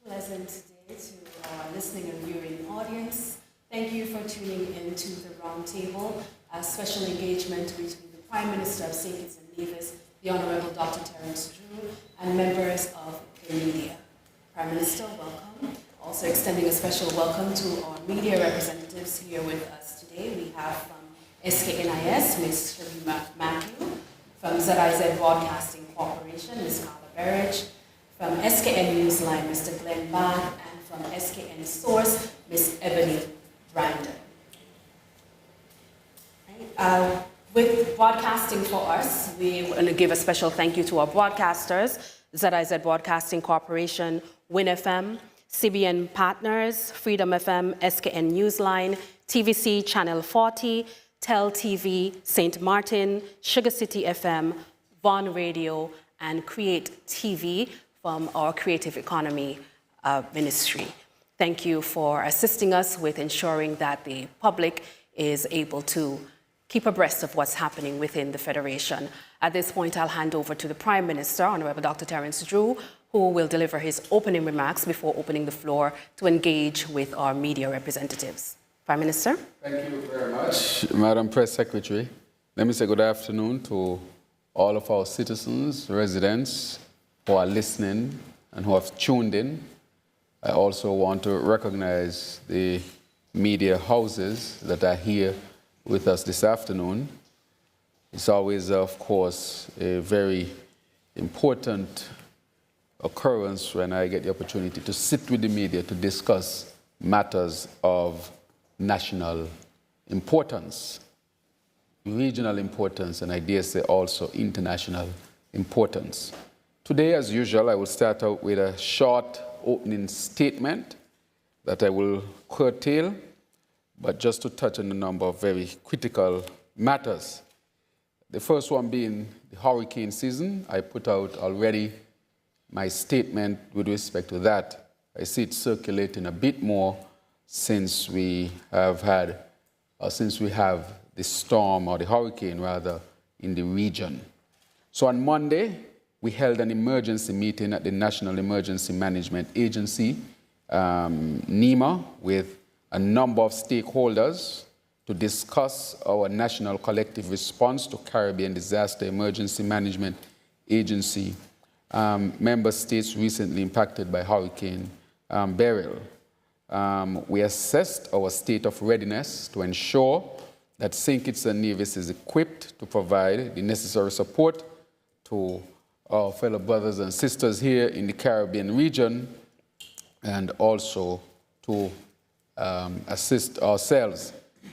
Pleasant day to our listening and viewing audience. Thank you for tuning in to the Roundtable, a special engagement between the Prime Minister of St. Kitts and Nevis, the Honourable Dr. Terrance M, and members of the media. Prime Minister, welcome. Also extending a special welcome to our media representatives here with us today. We have from SKNIS, Ms. Shirley Matthew, from ZIZ Broadcasting Corporation, Ms. Carla Berridge, from SKN Newsline, Mr. Glenn Bath, and from SKN Source, Ms. Ebony Brandon. Right. With broadcasting for us, we want to give a special thank you to our broadcasters, ZIZ Broadcasting Corporation, Win FM, CBN Partners, Freedom FM, SKN Newsline, TVC Channel 40, Tel TV, St. Martin, Sugar City FM, Vaughan Radio, and Create TV from our Creative Economy Ministry. Thank you for assisting us with ensuring that the public is able to keep abreast of what's happening within the Federation. At this point, I'll hand over to the Prime Minister, Honourable Dr. Terrance M, who will deliver his opening remarks before opening the floor to engage with our media representatives. Prime Minister. Thank you very much, Madam Press Secretary. Let me say good afternoon to all of our citizens, residents who are listening and who have tuned in. I also want to recognize the media houses that are here with us this afternoon. It's always, of course, a very important occurrence when I get the opportunity to sit with the media to discuss matters of national importance, regional importance, and I dare say also international importance. Today, as usual, I will start out with a short opening statement that I will curtail, but just to touch on a number of very critical matters. The first one being the hurricane season. I put out already my statement with respect to that. I see it circulating a bit more since we have the storm, or the hurricane rather, in the region. So on Monday, we held an emergency meeting at the National Emergency Management Agency, NEMA, with a number of stakeholders to discuss our national collective response to Caribbean Disaster Emergency Management Agency member states recently impacted by Hurricane Beryl. We assessed our state of readiness to ensure that St. Kitts and Nevis is equipped to provide the necessary support to our fellow brothers and sisters here in the Caribbean region, and also to assist ourselves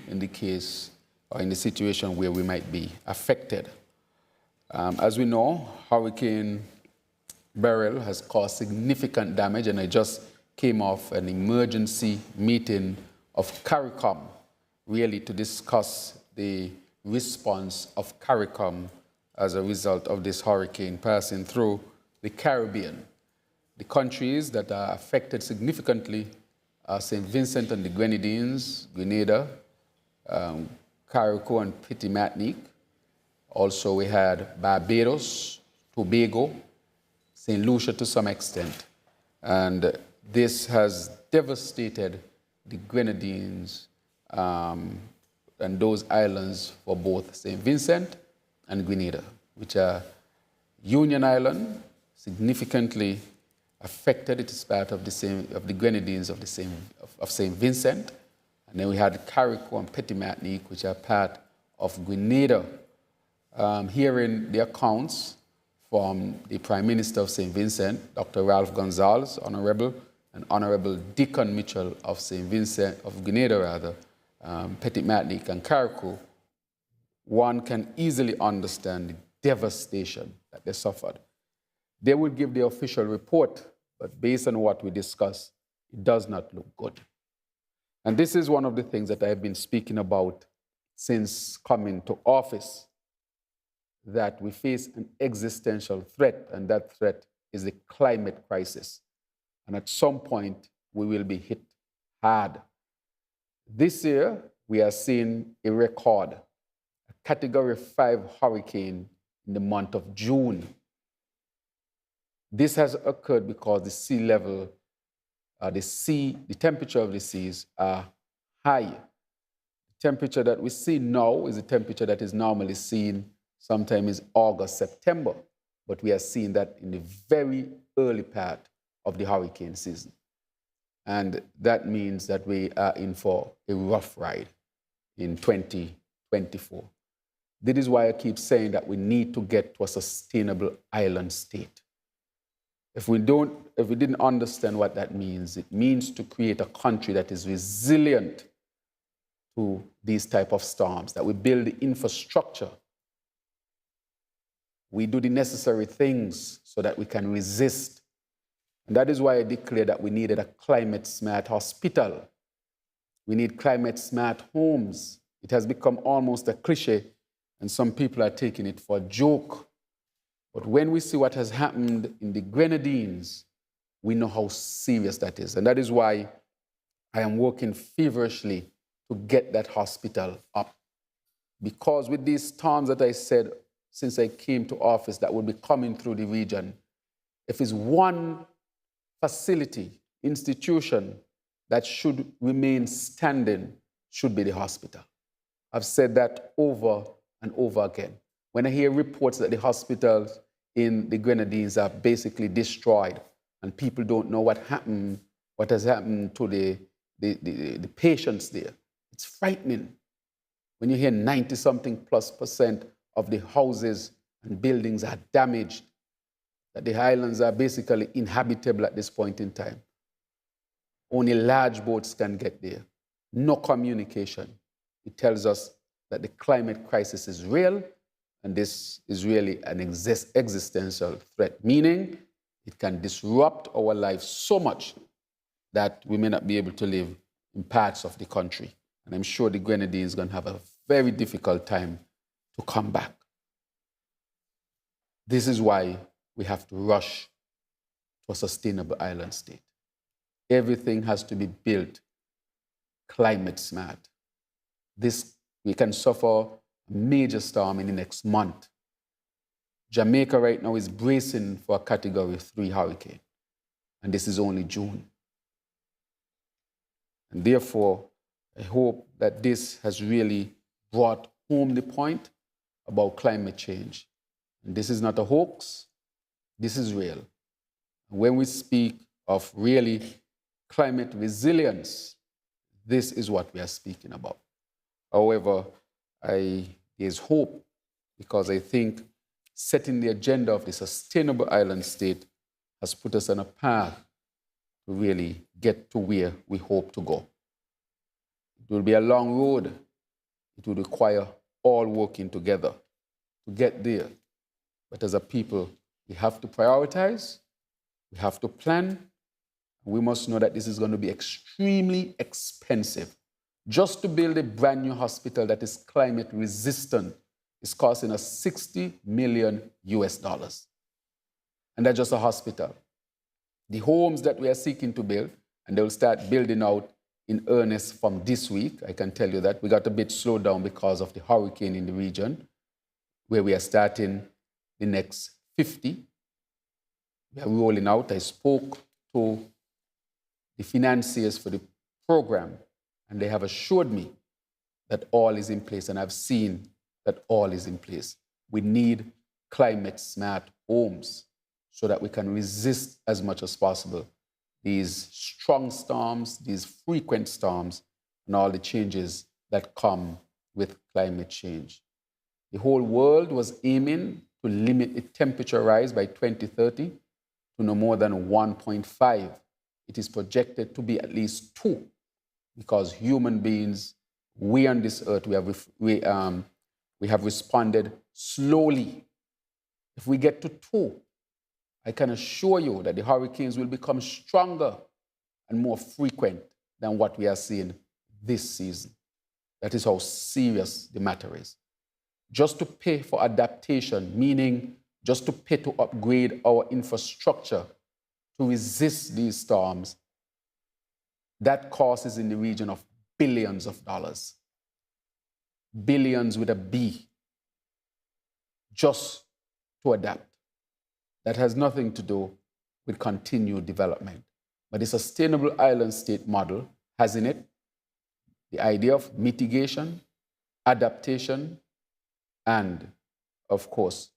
in the case or in the situation where we might be affected. As we know, Hurricane Beryl has caused significant damage, and I just came off an emergency meeting of CARICOM, really to discuss the response of CARICOM as a result of this hurricane passing through the Caribbean. The countries that are affected significantly are St. Vincent and the Grenadines, Grenada, Carriacou and Petit Martinique. Also, we had Barbados, Tobago, St. Lucia to some extent. And this has devastated the Grenadines and those islands for both St. Vincent and Grenada, which are Union Island, significantly affected. It is part of the Grenadines of St. Vincent. And then we had Carriacou and Petit Martinique, which are part of Grenada. Hearing the accounts from the Prime Minister of St. Vincent, Dr. Ralph Gonzalez, Honorable, and Honorable Deacon Mitchell of St. Vincent, of Grenada rather, Petit Martinique and Carriacou, one can easily understand the devastation that they suffered. They will give the official report, but based on what we discussed, it does not look good. And this is one of the things that I've been speaking about since coming to office, that we face an existential threat, and that threat is the climate crisis. And at some point, we will be hit hard. This year, we are seeing a record, a Category 5 hurricane in the month of June. This has occurred because the sea level the temperature of the seas are high. The temperature that we see now is the temperature that is normally seen sometime is August, September, but we are seeing that in the very early part of the hurricane season. And that means that we are in for a rough ride in 2024. This is why I keep saying that we need to get to a sustainable island state. If we didn't understand what that means, it means to create a country that is resilient to these type of storms, that we build the infrastructure, we do the necessary things so that we can resist. And that is why I declared that we needed a climate-smart hospital. We need climate-smart homes. It has become almost a cliche, and some people are taking it for a joke. But when we see what has happened in the Grenadines, we know how serious that is. And that is why I am working feverishly to get that hospital up. Because with these storms that I said since I came to office that will be coming through the region, if it's one facility, institution that should remain standing, should be the hospital. I've said that over and over again. When I hear reports that the hospitals in the Grenadines are basically destroyed and people don't know what has happened to the patients there, it's frightening. When you hear 90-something+ % of the houses and buildings are damaged, that the islands are basically inhabitable at this point in time. Only large boats can get there. No communication. It tells us that the climate crisis is real, and this is really an existential threat, meaning it can disrupt our lives so much that we may not be able to live in parts of the country. And I'm sure the Grenadines is going to have a very difficult time to come back. This is why we have to rush to a sustainable island state. Everything has to be built climate smart. We can suffer a major storm in the next month. Jamaica right now is bracing for a Category 3 hurricane, and this is only June. And therefore, I hope that this has really brought home the point about climate change. And this is not a hoax, this is real. When we speak of really climate resilience, this is what we are speaking about. However, there's hope, because I think setting the agenda of the sustainable island state has put us on a path to really get to where we hope to go. It will be a long road. It will require all working together to get there. But as a people, we have to prioritize, we have to plan, and we must know that this is going to be extremely expensive. Just to build a brand new hospital that is climate resistant is costing us $60 million. And that's just a hospital. The homes that we are seeking to build, and they will start building out in earnest from this week, I can tell you that. We got a bit slowed down because of the hurricane in the region, where we are starting the next 50. We are rolling out. I spoke to the financiers for the program, and they have assured me that all is in place, and I've seen that all is in place. We need climate-smart homes so that we can resist as much as possible these strong storms, these frequent storms, and all the changes that come with climate change. The whole world was aiming to limit the temperature rise by 2030 to no more than 1.5. It is projected to be at least 2, because human beings, we on this earth, we have responded slowly. If we get to 2, I can assure you that the hurricanes will become stronger and more frequent than what we are seeing this season. That is how serious the matter is. Just to pay for adaptation, meaning just to pay to upgrade our infrastructure to resist these storms, that cost is in the region of billions of dollars. Billions with a B, just to adapt. That has nothing to do with continued development. But the Sustainable Island State model has in it the idea of mitigation, adaptation, and, of course,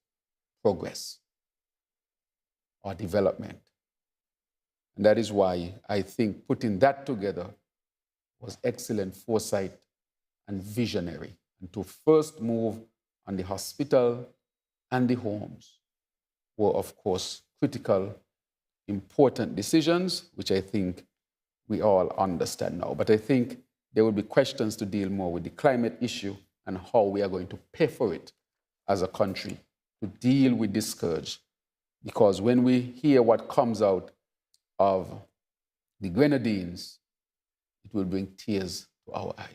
progress or development. And that is why I think putting that together was excellent foresight and visionary. And to first move on the hospital and the homes were, of course, critical, important decisions, which I think we all understand now. But I think there will be questions to deal more with the climate issue and how we are going to pay for it as a country to deal with this scourge. Because when we hear what comes out of the Grenadines, it will bring tears to our eyes.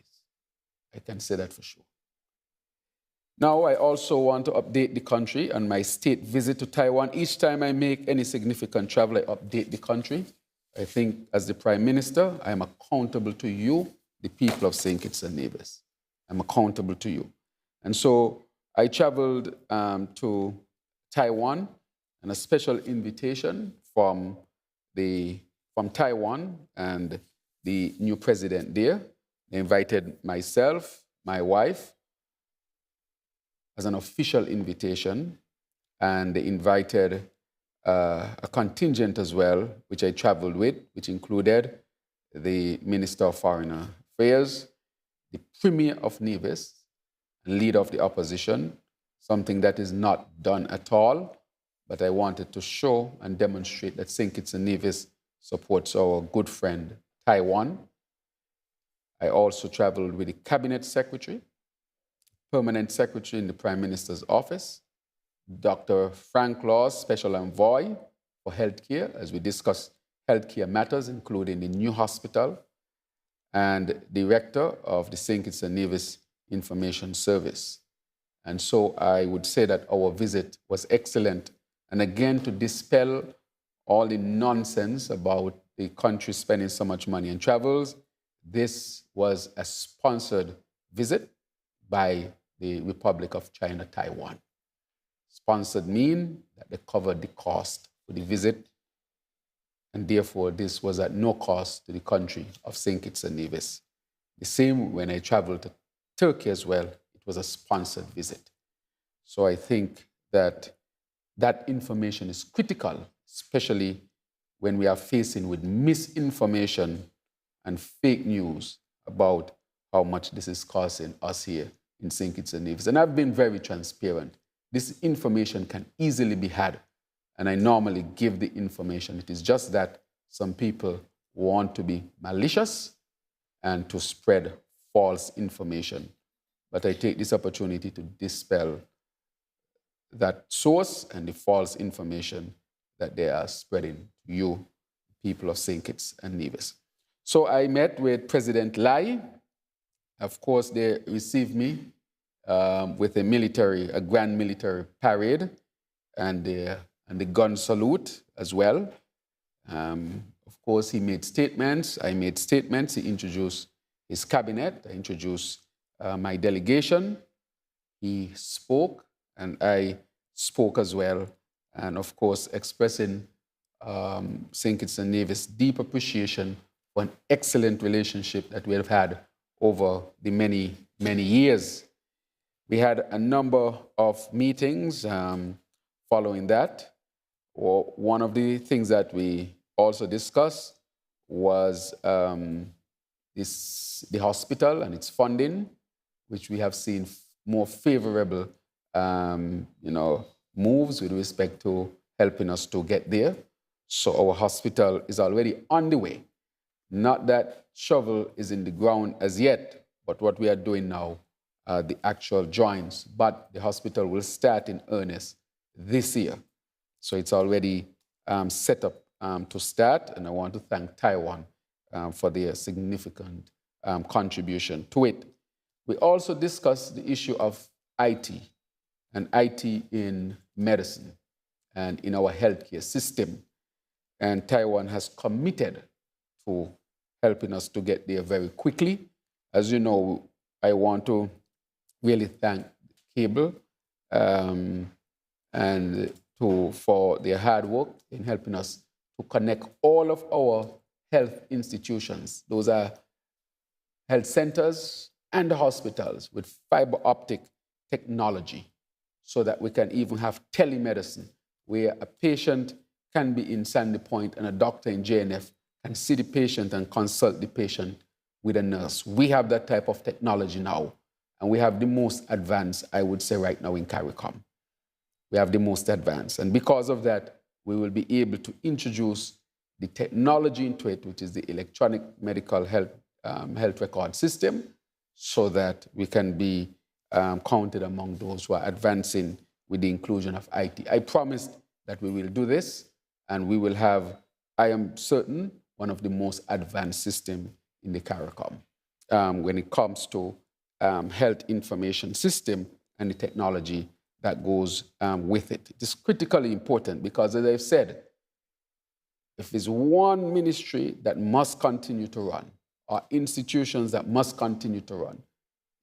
I can say that for sure. Now, I also want to update the country on my state visit to Taiwan. Each time I make any significant travel, I update the country. I think as the Prime Minister, I am accountable to you, the people of St. Kitts and Nevis. I'm accountable to you. And so I traveled to Taiwan on a special invitation from Taiwan and the new president there. They invited myself, my wife, as an official invitation, and they invited a contingent as well, which I traveled with, which included the Minister of Foreign Affairs, the Premier of Nevis, and leader of the opposition, something that is not done at all, but I wanted to show and demonstrate that St. Kitts and Nevis supports our good friend Taiwan. I also traveled with the Cabinet Secretary, Permanent Secretary in the Prime Minister's office, Dr. Frank Laws, Special Envoy for Healthcare, as we discussed healthcare matters, including the new hospital, and Director of the St. Kitts and Nevis Information Service. And so I would say that our visit was excellent. And again, to dispel all the nonsense about the country spending so much money on travels, this was a sponsored visit by the Republic of China, Taiwan. Sponsored mean that they covered the cost for the visit, and therefore this was at no cost to the country of St. Kitts and Nevis. The same when I traveled to Turkey as well, it was a sponsored visit. So I think that that information is critical, especially when we are facing with misinformation and fake news about how much this is costing us here in St. Kitts and Nevis. And I've been very transparent. This information can easily be had, and I normally give the information. It is just that some people want to be malicious and to spread false information. But I take this opportunity to dispel that source and the false information that they are spreading to you, people of St. Kitts and Nevis. So I met with President Lai. Of course, they received me with a grand military parade and the gun salute as well. Of course, he made statements. I made statements. He introduced his cabinet. I introduced my delegation. He spoke, and I spoke as well. And of course, expressing St. Kitts and Nevis' deep appreciation for an excellent relationship that we have had over the many, many years. We had a number of meetings following that. One of the things that we also discussed was the hospital and its funding, which we have seen more favorable moves with respect to helping us to get there. So our hospital is already on the way. Not that shovel is in the ground as yet, but what we are doing now are the actual joints. But the hospital will start in earnest this year. So it's already set up to start, and I want to thank Taiwan for their significant contribution to it. We also discussed the issue of IT and IT in medicine and in our healthcare system. And Taiwan has committed to helping us to get there very quickly. As you know, I want to really thank Cable for their hard work in helping us to connect all of our health institutions. Those are health centers and the hospitals with fiber optic technology so that we can even have telemedicine where a patient can be in Sandy Point and a doctor in JNF can see the patient and consult the patient with a nurse. We have that type of technology now, and we have the most advanced, I would say right now in CARICOM. We have the most advanced. And because of that, we will be able to introduce the technology into it, which is the electronic medical health record system, so that we can be counted among those who are advancing with the inclusion of IT. I promised that we will do this, and we will have, I am certain, one of the most advanced systems in the CARICOM when it comes to health information system and the technology that goes with it. It is critically important because, as I've said, if there's one ministry that must continue to run, or institutions that must continue to run,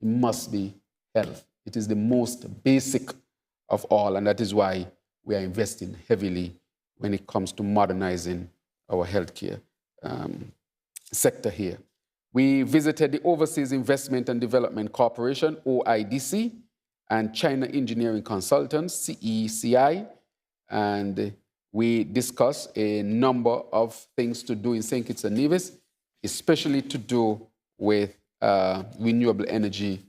it must be health. It is the most basic of all, and that is why we are investing heavily when it comes to modernizing our healthcare sector here. We visited the Overseas Investment and Development Corporation, OIDC, and China Engineering Consultants, CECI, and we discussed a number of things to do in St. Kitts and Nevis, especially to do with renewable energy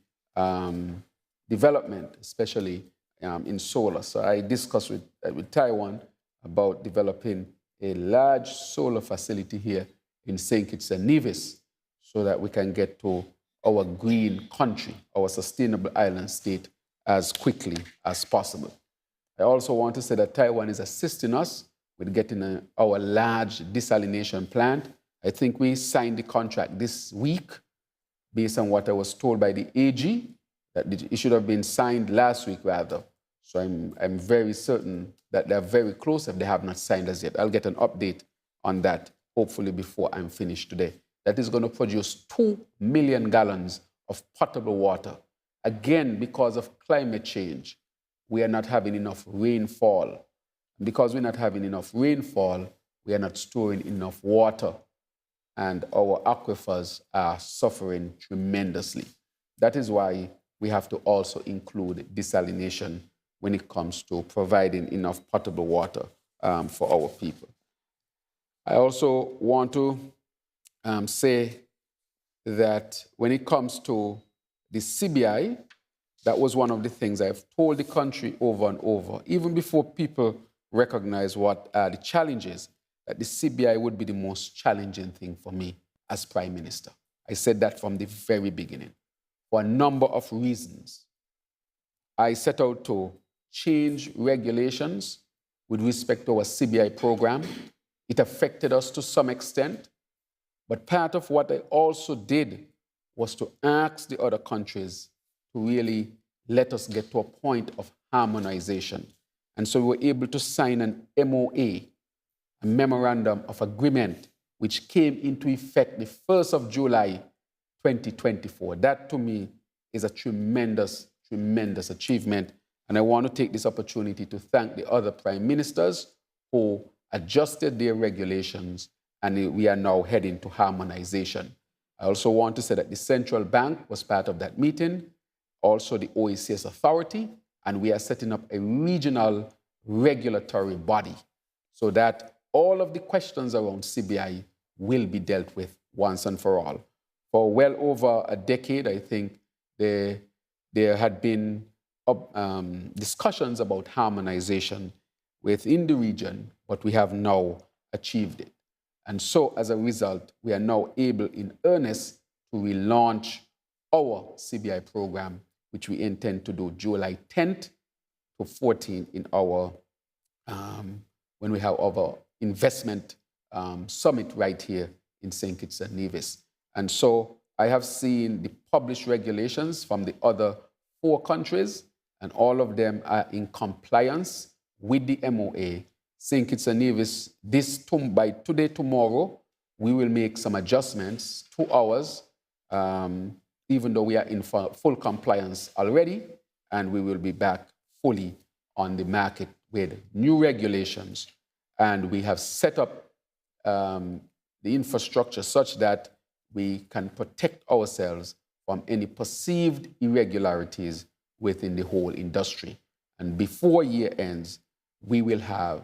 development, especially in solar. So I discussed with Taiwan about developing a large solar facility here in St. Kitts and Nevis so that we can get to our green country, our sustainable island state, as quickly as possible. I also want to say that Taiwan is assisting us with getting our large desalination plant. I think we signed the contract this week based on what I was told by the AG, that it should have been signed last week rather. So I'm very certain that they're very close if they have not signed as yet. I'll get an update on that hopefully before I'm finished today. That is going to produce 2 million gallons of potable water. Again, because of climate change, we are not having enough rainfall. Because we're not having enough rainfall, we are not storing enough water, and our aquifers are suffering tremendously. That is why we have to also include desalination when it comes to providing enough potable water for our people. I also want to say that when it comes to the CBI, that was one of the things I've told the country over and over, even before people recognize what are the challenges, that the CBI would be the most challenging thing for me as Prime Minister. I said that from the very beginning, for a number of reasons. I set out to change regulations with respect to our CBI program. It affected us to some extent, but part of what I also did was to ask the other countries to really let us get to a point of harmonization. And so we were able to sign an MOA, a Memorandum of Agreement, which came into effect the 1st of July, 2024. That, to me, is a tremendous, tremendous achievement. And I want to take this opportunity to thank the other prime ministers who adjusted their regulations, and we are now heading to harmonization. I also want to say that the central bank was part of that meeting, also the OECS authority, and we are setting up a regional regulatory body so that all of the questions around CBI will be dealt with once and for all. For well over a decade, I think there had been discussions about harmonization within the region, but we have now achieved it. And so, as a result, we are now able in earnest to relaunch our CBI program, which we intend to do July 10th to 14th in our, when we have our investment summit right here in St. Kitts and Nevis. And so I have seen the published regulations from the other 4 countries, and all of them are in compliance with the MOA. St. Kitts and Nevis, by today, tomorrow, we will make some adjustments to ours, even though we are in full compliance already, and we will be back fully on the market with new regulations. And we have set up the infrastructure such that we can protect ourselves from any perceived irregularities within the whole industry. And before year ends, we will have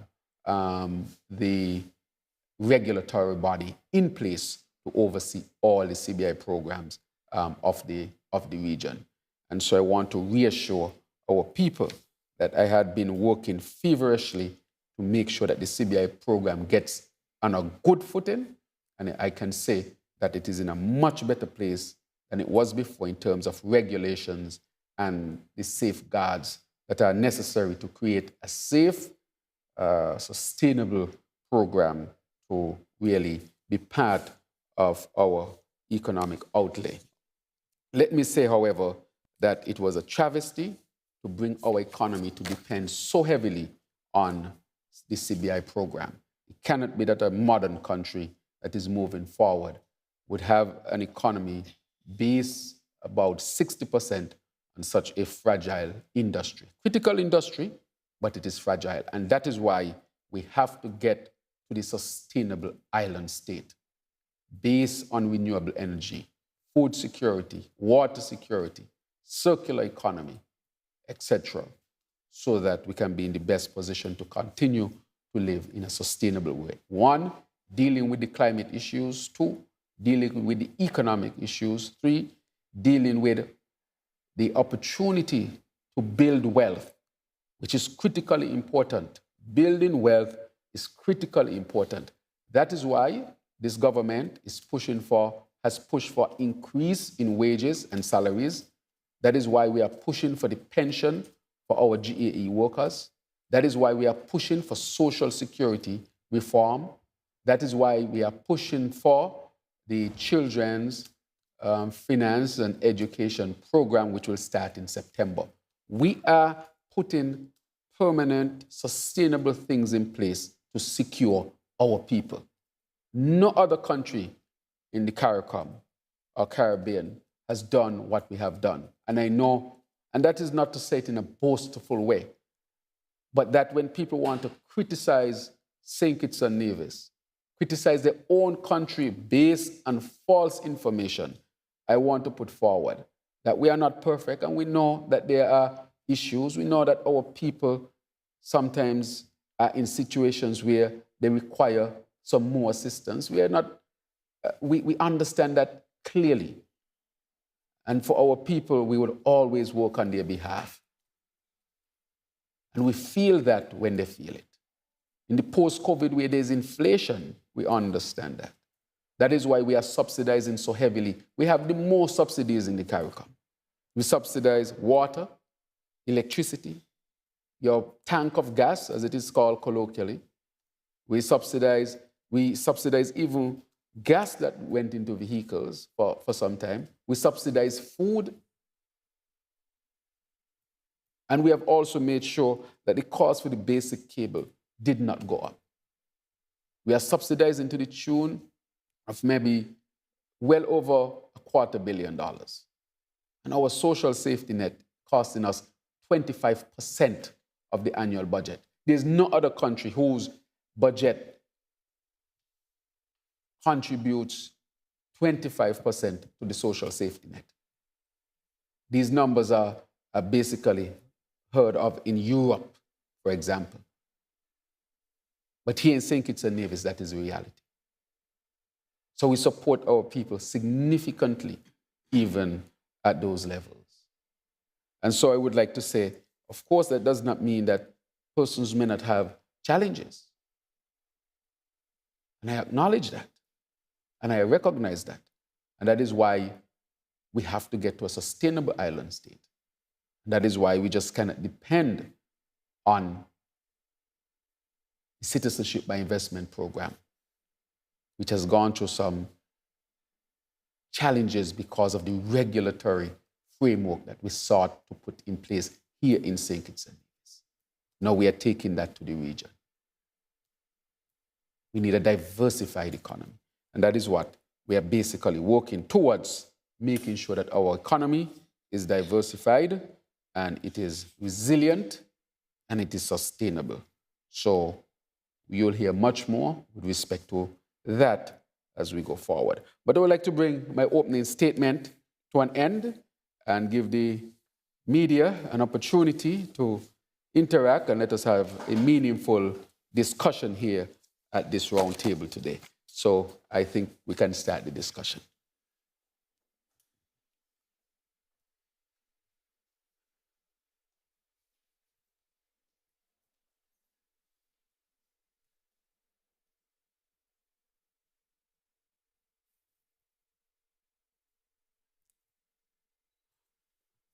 the regulatory body in place to oversee all the CBI programs of the region. And so I want to reassure our people that I had been working feverishly to make sure that the CBI program gets on a good footing, and I can say that it is in a much better place than it was before in terms of regulations and the safeguards that are necessary to create a safe, sustainable program to really be part of our economic outlay. Let me say, however, that it was a travesty to bring our economy to depend so heavily on the CBI program. It cannot be that a modern country that is moving forward would have an economy based about 60% on such a fragile industry. Critical industry, but it is fragile. And that is why we have to get to the sustainable island state based on renewable energy, food security, water security, circular economy, etc., so that we can be in the best position to continue to live in a sustainable way. One, dealing with the climate issues. Two, dealing with the economic issues. Three, dealing with the opportunity to build wealth, which is critically important. Building wealth is critically important. That is why this government has pushed for increase in wages and salaries. That is why we are pushing for the pension for our GAE workers. That is why we are pushing for social security reform. That is why we are pushing for the children's finance and education program, which will start in September. We are putting permanent, sustainable things in place to secure our people. No other country in the CARICOM or Caribbean has done what we have done. And I know, and that is not to say it in a boastful way, but that when people want to criticize St. Kitts and Nevis, criticize their own country based on false information, I want to put forward that we are not perfect, and we know that there are issues. We know that our people sometimes are in situations where they require some more assistance. We understand that clearly. And for our people, we will always work on their behalf. And we feel that when they feel it. In the post-COVID where there's inflation, we understand that. That is why we are subsidizing so heavily. We have the most subsidies in the CARICOM. We subsidize water, electricity, your tank of gas, as it is called colloquially. We subsidize even gas that went into vehicles for some time. We subsidize food. And we have also made sure that the cost for the basic cable did not go up. We are subsidizing to the tune of maybe well over $250 million. And our social safety net costing us 25% of the annual budget. There's no other country whose budget contributes 25% to the social safety net. These numbers are basically heard of in Europe, for example. But here in St. Kitts and Nevis, that is the reality. So we support our people significantly, even at those levels. And so I would like to say, of course, that does not mean that persons may not have challenges. And I acknowledge that. And I recognize that. And that is why we have to get to a sustainable island state. And that is why we just cannot depend on the Citizenship by Investment program, which has gone through some challenges because of the regulatory framework that we sought to put in place here in St. Kitts and Nevis. Now we are taking that to the region. We need a diversified economy. And that is what we are basically working towards, making sure that our economy is diversified and it is resilient and it is sustainable. So you'll hear much more with respect to that as we go forward. But I would like to bring my opening statement to an end and give the media an opportunity to interact and let us have a meaningful discussion here at this round table today. So I think we can start the discussion.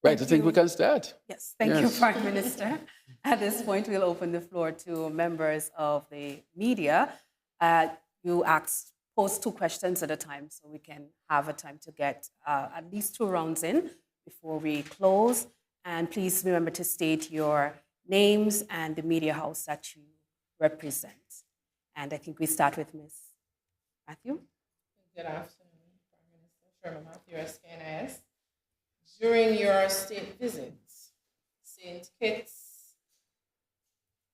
Right, I think we can start. Yes, thank you, Prime Minister. At this point, we'll open the floor to members of the media. You pose 2 questions at a time, so we can have a time to get at least 2 rounds in before we close. And please remember to state your names and the media house that you represent. And I think we start with Ms. Matthew. Good afternoon, Prime Minister Sherman Matthew, SKNIS. During your state visits, St. Kitts,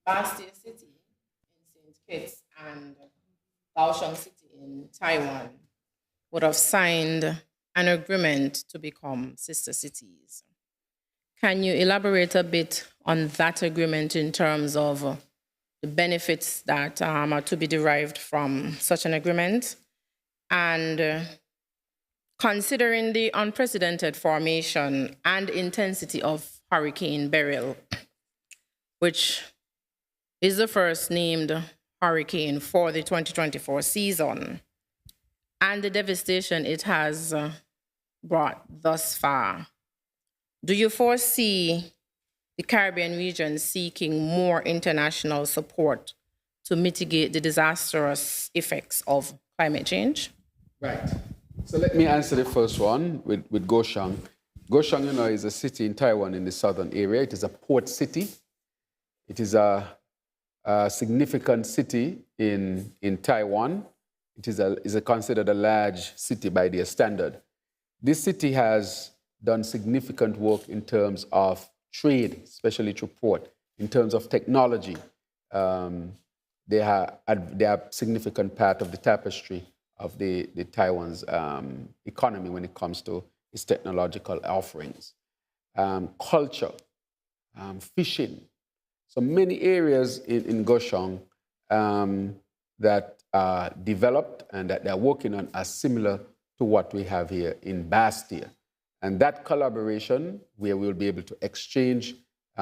Bastia City in St. Kitts, and Kaohsiung City in Taiwan would have signed an agreement to become sister cities. Can you elaborate a bit on that agreement in terms of the benefits that are to be derived from such an agreement? And considering the unprecedented formation and intensity of Hurricane Beryl, which is the first named hurricane for the 2024 season, and the devastation it has brought thus far, do you foresee the Caribbean region seeking more international support to mitigate the disastrous effects of climate change? Right. So let me answer the first one with Kaohsiung. Kaohsiung, you know, is a city in Taiwan in the southern area. It is a port city. It is a significant city in Taiwan. It is considered a large city by their standard. This city has done significant work in terms of trade, especially through port, in terms of technology. They are a significant part of the tapestry of the Taiwan's economy when it comes to its technological offerings. Culture, fishing. So many areas in Kaohsiung that are developed and that they're working on are similar to what we have here in Bastia. And that collaboration, where we'll be able to exchange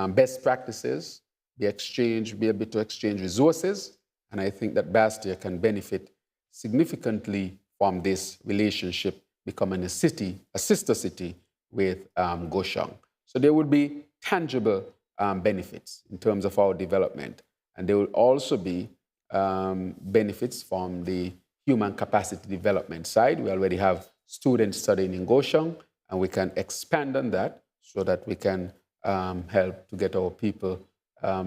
best practices, be able to exchange resources, and I think that Bastia can benefit significantly from this relationship becoming a sister city with Kaohsiung. So there would be tangible benefits in terms of our development. And there will also be benefits from the human capacity development side. We already have students studying in Kaohsiung, and we can expand on that so that we can help to get our people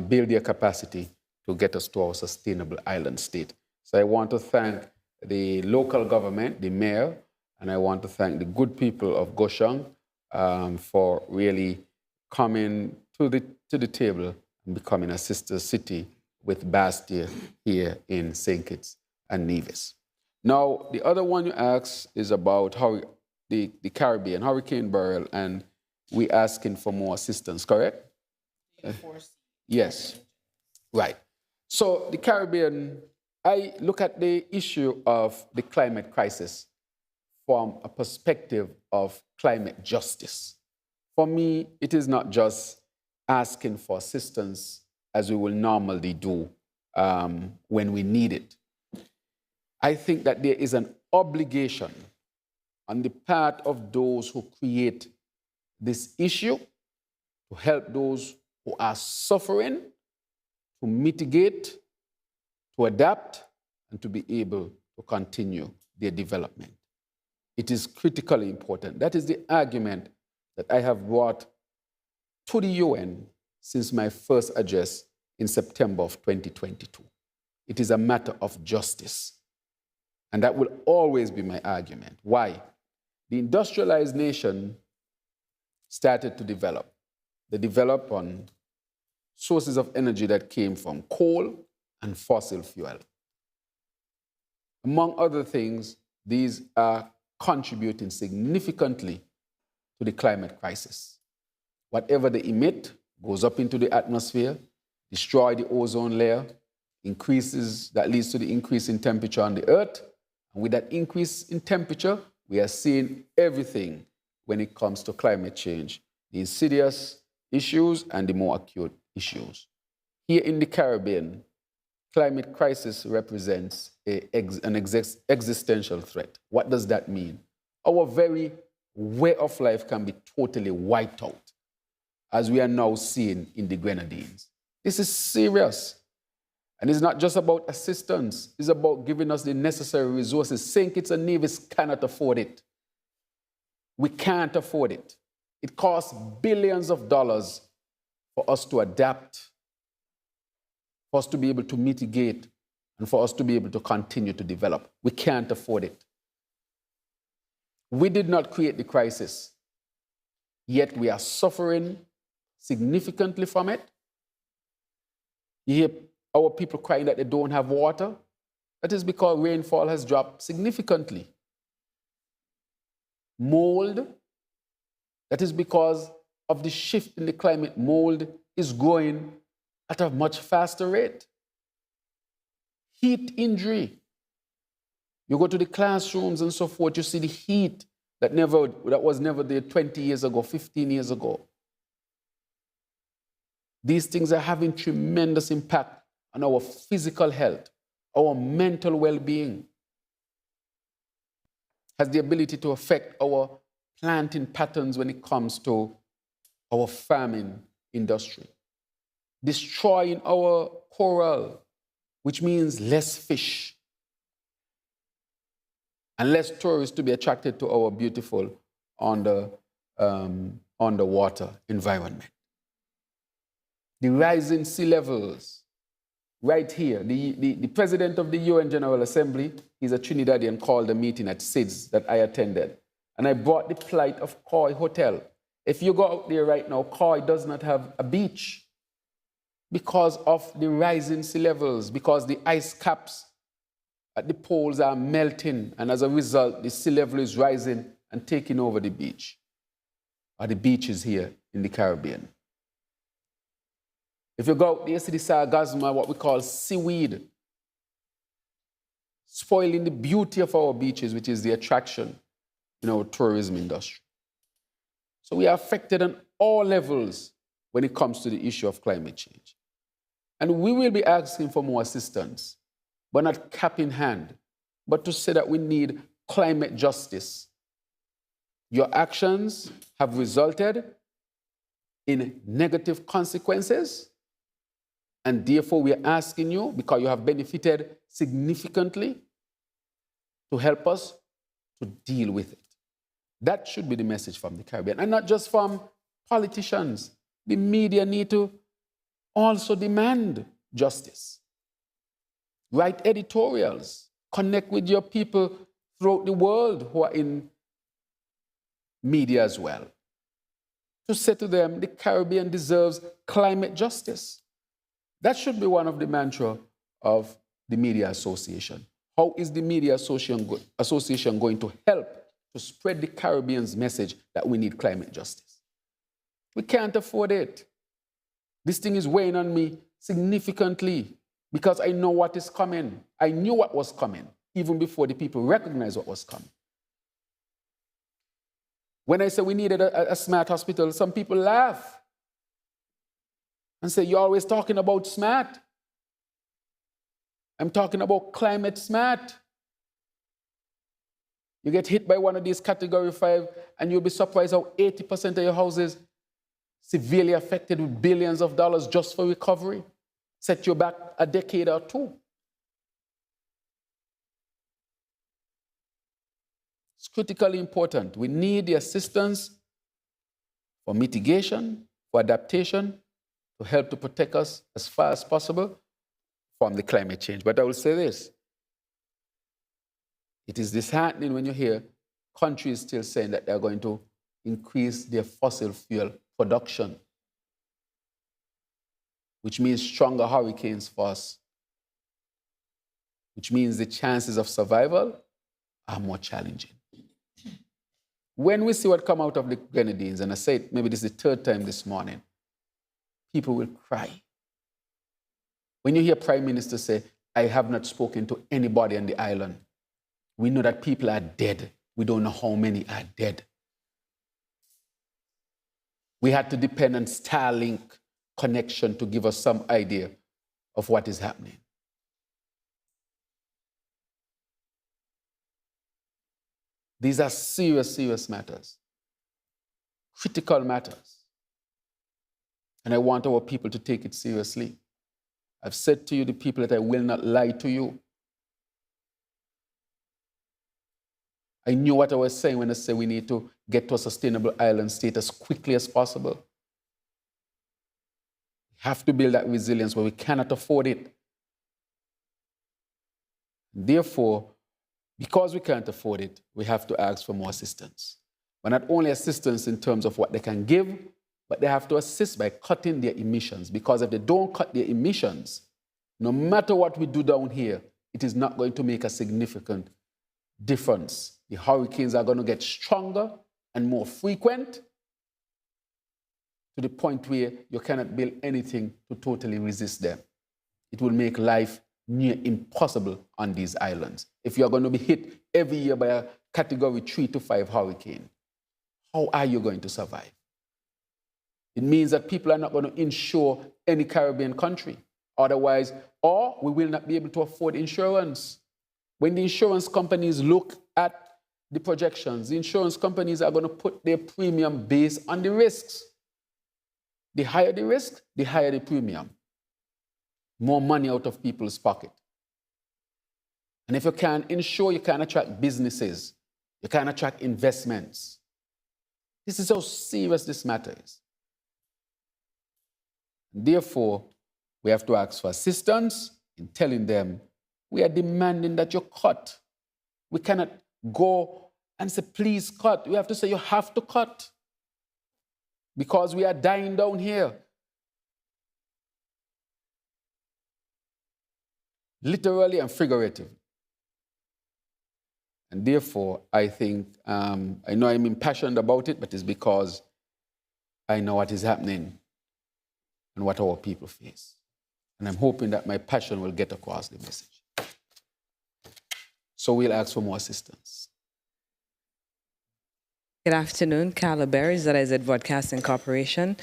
build their capacity to get us to our sustainable island state. So I want to thank the local government, the mayor, and I want to thank the good people of Kaohsiung for really coming to the table and becoming a sister city with Bastia here in St. Kitts and Nevis. Now, the other one you asked is about how the Caribbean, Hurricane Beryl, and we asking for more assistance, correct? Yes, right. So the Caribbean, I look at the issue of the climate crisis from a perspective of climate justice. For me, it is not just asking for assistance as we will normally do when we need it. I think that there is an obligation on the part of those who create this issue to help those who are suffering, to mitigate, to adapt, and to be able to continue their development. It is critically important. That is the argument that I have brought to the UN since my first address in September of 2022. It is a matter of justice. And that will always be my argument. Why? The industrialized nation started to develop. They developed on sources of energy that came from coal and fossil fuel. Among other things, these are contributing significantly to the climate crisis. Whatever they emit goes up into the atmosphere, destroy the ozone layer, that leads to the increase in temperature on the earth. And with that increase in temperature, we are seeing everything when it comes to climate change, the insidious issues and the more acute issues. Here in the Caribbean, climate crisis represents an existential threat. What does that mean? Our very way of life can be totally wiped out, as we are now seeing in the Grenadines. This is serious. And it's not just about assistance. It's about giving us the necessary resources. St. Kitts and Nevis cannot afford it. We can't afford it. It costs billions of dollars for us to adapt, for us to be able to mitigate, and for us to be able to continue to develop. We can't afford it. We did not create the crisis, yet we are suffering significantly from it. You hear our people crying that they don't have water. That is because rainfall has dropped significantly. Mold, that is because of the shift in the climate. Mold is growing at a much faster rate. Heat injury. You go to the classrooms and so forth, you see the heat that was never there 20 years ago, 15 years ago. These things are having tremendous impact on our physical health, our mental well-being. Has the ability to affect our planting patterns when it comes to our farming industry. Destroying our coral, which means less fish and less tourists to be attracted to our beautiful underwater environment. The rising sea levels, right here. The president of the UN General Assembly, he's a Trinidadian, called a meeting at SIDS that I attended. And I brought the plight of Koi Hotel. If you go out there right now, Koi does not have a beach because of the rising sea levels, because the ice caps at the poles are melting, and as a result, the sea level is rising and taking over the beach, or the beaches here in the Caribbean. If you go out there, you see the sargassum, what we call seaweed, spoiling the beauty of our beaches, which is the attraction in our tourism industry. So we are affected on all levels when it comes to the issue of climate change. And we will be asking for more assistance, but not cap in hand, but to say that we need climate justice. Your actions have resulted in negative consequences, and therefore we are asking you, because you have benefited significantly, to help us to deal with it. That should be the message from the Caribbean, and not just from politicians. The media need to also demand justice. Write editorials. Connect with your people throughout the world who are in media as well. To say to them, the Caribbean deserves climate justice. That should be one of the mantras of the Media Association. How is the Media Association going to help to spread the Caribbean's message that we need climate justice? We can't afford it. This thing is weighing on me significantly because I know what is coming. I knew what was coming even before the people recognized what was coming. When I say we needed a smart hospital, some people laugh and say, you're always talking about smart. I'm talking about climate smart. You get hit by one of these category 5 and you'll be surprised how 80% of your houses severely affected with billions of dollars just for recovery. Set you back a decade or two. It's critically important. We need the assistance for mitigation, for adaptation, to help to protect us as far as possible from the climate change. But I will say this. It is disheartening when you hear countries still saying that they're going to increase their fossil fuel production, which means stronger hurricanes for us, which means the chances of survival are more challenging. When we see what come out of the Grenadines, and I said maybe this is the third time this morning, people will cry. When you hear Prime Minister say, I have not spoken to anybody on the island, we know that people are dead. We don't know how many are dead. We had to depend on Starlink connection to give us some idea of what is happening. These are serious, serious matters, critical matters. And I want our people to take it seriously. I've said to you, the people, that I will not lie to you. I knew what I was saying when I said we need to get to a sustainable island state as quickly as possible. We have to build that resilience, but we cannot afford it. Therefore, because we can't afford it, we have to ask for more assistance. But not only assistance in terms of what they can give, but they have to assist by cutting their emissions. Because if they don't cut their emissions, no matter what we do down here, it is not going to make a significant difference. The hurricanes are going to get stronger and more frequent to the point where you cannot build anything to totally resist them. It will make life near impossible on these islands. If you are going to be hit every year by a category 3 to 5 hurricane, how are you going to survive? It means that people are not going to insure any Caribbean country. Otherwise, or we will not be able to afford insurance. When the insurance companies look at the projections, the insurance companies are going to put their premium based on the risks. The higher the risk, the higher the premium. More money out of people's pocket. And if you can't insure, you can't attract businesses. You can't attract investments. This is how serious this matter is. Therefore, we have to ask for assistance in telling them we are demanding that you cut. We cannot go and say, please cut. We have to say, you have to cut. Because we are dying down here. Literally and figuratively. And therefore, I think, I know I'm impassioned about it, but it's because I know what is happening and what our people face. And I'm hoping that my passion will get across the message. So we'll ask for more assistance. Good afternoon, Carla Berry, ZIZ Broadcasting Corporation.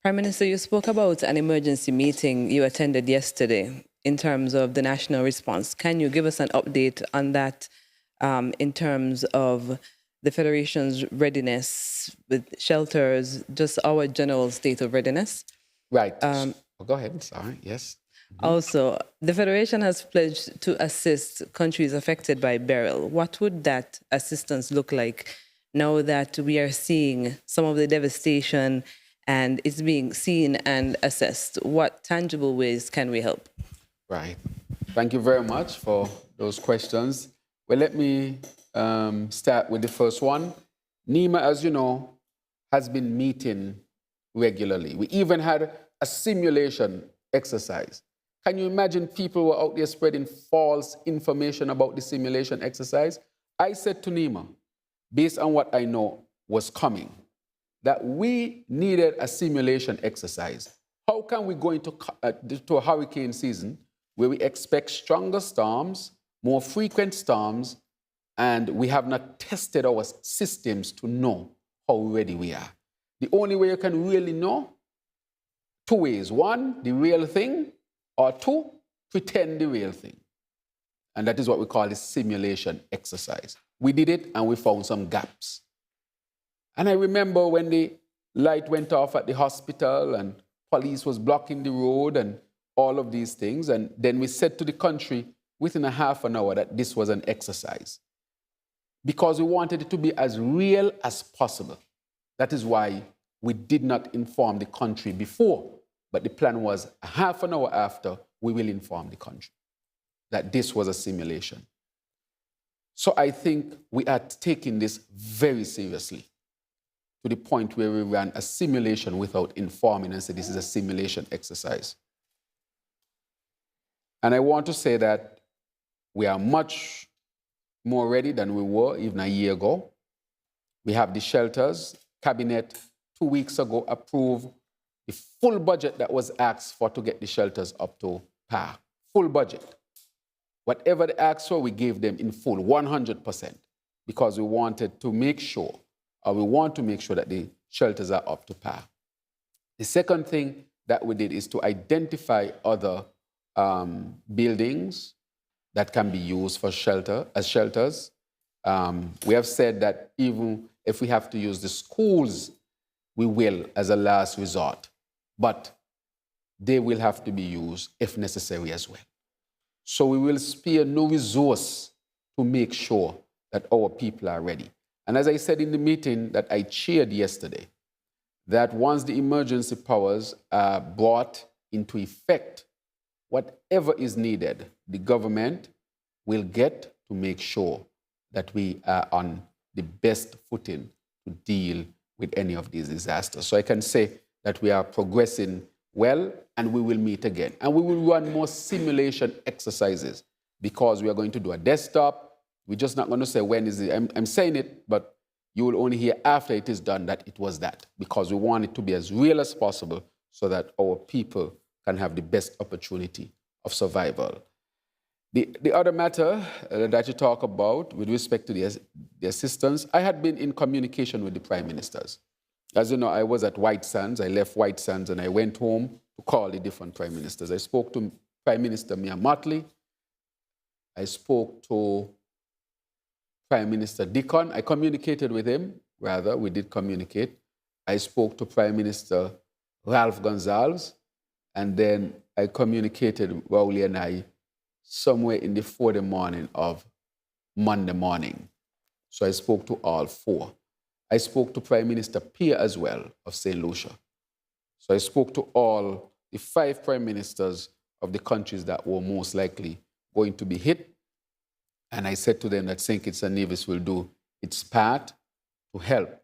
Prime Minister, you spoke about an emergency meeting you attended yesterday in terms of the national response. Can you give us an update on that in terms of the Federation's readiness with shelters, just our general state of readiness? Right. Go ahead. Sorry. Yes. Also, the Federation has pledged to assist countries affected by beryl. What would that assistance look like now that we are seeing some of the devastation and it's being seen and assessed? What tangible ways can we help? Right. Thank you very much for those questions. Well, let me start with the first one. NEMA, as you know, has been meeting regularly. We even had a simulation exercise. Can you imagine people were out there spreading false information about the simulation exercise? I said to NEMA, based on what I know was coming, that we needed a simulation exercise. How can we go into a hurricane season where we expect stronger storms, more frequent storms, and we have not tested our systems to know how ready we are? The only way you can really know, two ways. One, the real thing, or two, pretend the real thing. And that is what we call the simulation exercise. We did it and we found some gaps. And I remember when the light went off at the hospital and police was blocking the road and all of these things. And then we said to the country within a half an hour that this was an exercise. Because we wanted it to be as real as possible. That is why we did not inform the country before. But the plan was a half an hour after, we will inform the country that this was a simulation. So I think we are taking this very seriously to the point where we ran a simulation without informing and said this is a simulation exercise. And I want to say that we are much more ready than we were even a year ago. We have the shelters. Cabinet 2 weeks ago approved the full budget that was asked for to get the shelters up to par. Full budget. Whatever they asked for, we gave them in full, 100%, because we wanted to make sure, or we want to make sure that the shelters are up to par. The second thing that we did is to identify other buildings that can be used for shelters. We have said that even if we have to use the schools, we will as a last resort, but they will have to be used if necessary as well. So we will spare no resource to make sure that our people are ready. And as I said in the meeting that I chaired yesterday, that once the emergency powers are brought into effect, whatever is needed, the government will get to make sure that we are on the best footing to deal with any of these disasters. So I can say that we are progressing well, and we will meet again. And we will run more simulation exercises, because we are going to do a desktop. We're just not going to say when is it. I'm saying it, but you will only hear after it is done that it was that, because we want it to be as real as possible so that our people can have the best opportunity of survival. The other matter that you talk about with respect to the assistance, I had been in communication with the prime ministers. As you know, I was at White Sands. I left White Sands and I went home to call the different prime ministers. I spoke to Prime Minister Mia Motley. I spoke to Prime Minister Dickon. I communicated with him, rather, we did communicate. I spoke to Prime Minister Ralph Gonsalves, and then I communicated with Rowley and I somewhere in the 4 morning of Monday morning. So I spoke to all four. I spoke to Prime Minister Pierre as well of St. Lucia. So I spoke to all the 5 prime ministers of the countries that were most likely going to be hit. And I said to them that St. Kitts and Nevis will do its part to help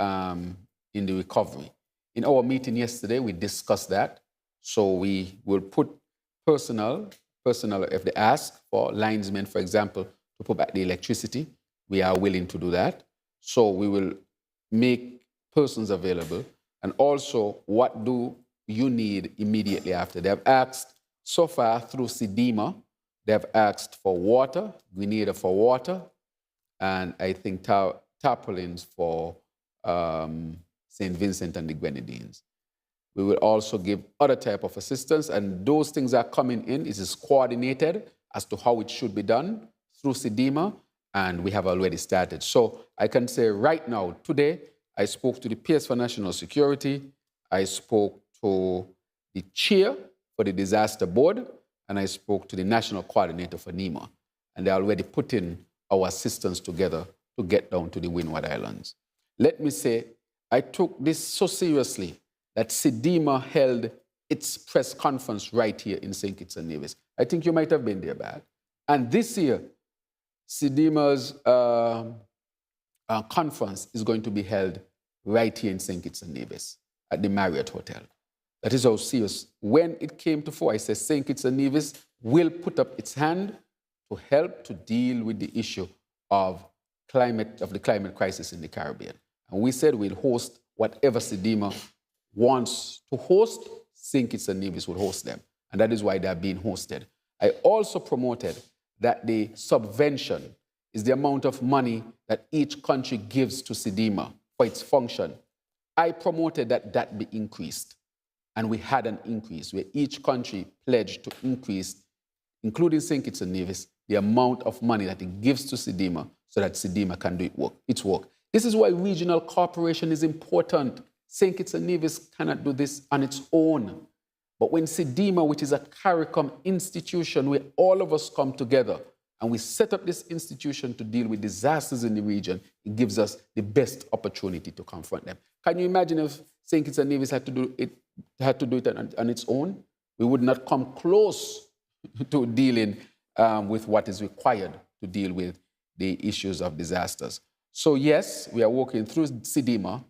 in the recovery. In our meeting yesterday, we discussed that. So we will put personnel, if they ask for linesmen, for example, to put back the electricity, we are willing to do that. So we will make persons available. And also, what do you need immediately after? They have asked, so far through SEDEMA, they have asked for water, Grenada for water, and I think tarpaulins for St. Vincent and the Grenadines. We will also give other type of assistance, and those things are coming in. It is coordinated as to how it should be done through SEDEMA, and we have already started. So I can say right now, today, I spoke to the PS for National Security, I spoke to the chair for the disaster board, and I spoke to the national coordinator for NEMA, and they're already putting our assistance together to get down to the Windward Islands. Let me say, I took this so seriously that SEDEMA held its press conference right here in St. Kitts and Nevis. I think you might have been there, Bad. And this year, SEDEMA's conference is going to be held right here in St. Kitts and Nevis at the Marriott Hotel. That is how serious. When it came to fore, I said St. Kitts and Nevis will put up its hand to help to deal with the issue of the climate crisis in the Caribbean. And we said we'll host whatever SEDEMA wants to host, St. Kitts and Nevis will host them. And that is why they are being hosted. I also promoted that the subvention is the amount of money that each country gives to SEDEMA for its function. I promoted that that be increased. And we had an increase where each country pledged to increase, including St. Kitts and Nevis, the amount of money that it gives to SEDEMA so that SEDEMA can do its work. This is why regional cooperation is important. St. Kitts and Nevis cannot do this on its own. But when SEDEMA, which is a CARICOM institution where all of us come together and we set up this institution to deal with disasters in the region, it gives us the best opportunity to confront them. Can you imagine if St. Kitts and Nevis had to do it on its own? We would not come close to dealing with what is required to deal with the issues of disasters. So yes, we are working through SEDEMA,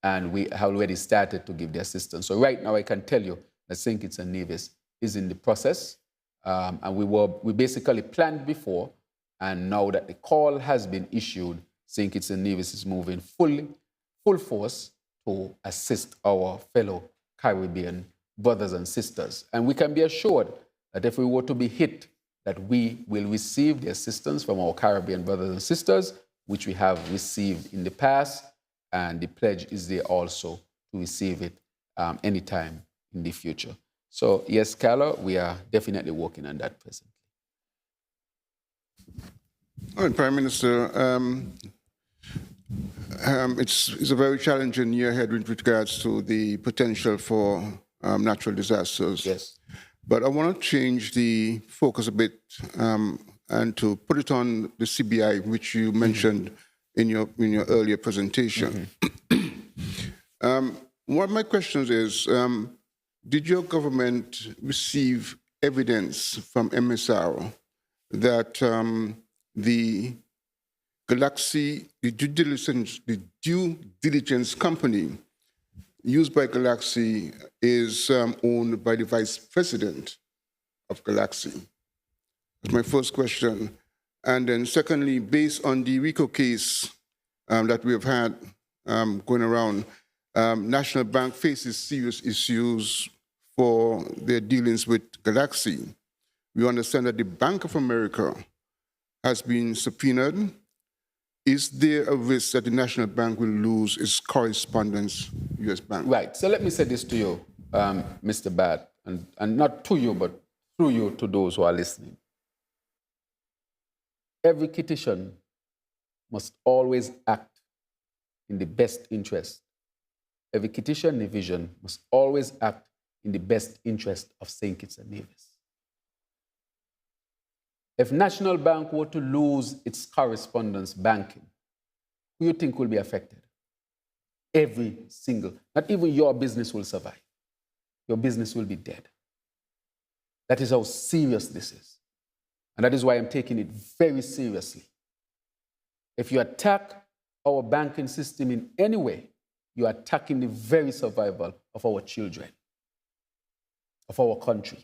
and we have already started to give the assistance. So right now I can tell you that St. Kitts and Nevis is in the process, and we basically planned before, And now that the call has been issued, St. Kitts and Nevis is moving full force to assist our fellow Caribbean brothers and sisters. And we can be assured that if we were to be hit, that we will receive the assistance from our Caribbean brothers and sisters, which we have received in the past, and the pledge is there also to receive it anytime in the future. So yes, Carla, we are definitely working on that presently. All right, Prime Minister, it's a very challenging year ahead with regards to the potential for natural disasters. Yes. But I want to change the focus a bit and to put it on the CBI, which you mentioned in your earlier presentation. One of my questions is, did your government receive evidence from MSR that the Galaxy, the due diligence company used by Galaxy is owned by the vice president of Galaxy? That's my first question. And then secondly, based on the RICO case that we have had going around, National Bank faces serious issues for their dealings with Galaxy. We understand that the Bank of America has been subpoenaed. Is there a risk that the National Bank will lose its correspondence U.S. Bank? Right. So let me say this to you, Mr. Bat, and not to you, but through you to those who are listening. Every Kittitian must always act in the best interest. Every Kittitian division must always act in the best interest of St. Kitts and Nevis. If National Bank were to lose its correspondence banking, who do you think will be affected? Every single, not even your business will survive. Your business will be dead. That is how serious this is. And that is why I'm taking it very seriously. If you attack our banking system in any way, you are attacking the very survival of our children, of our country.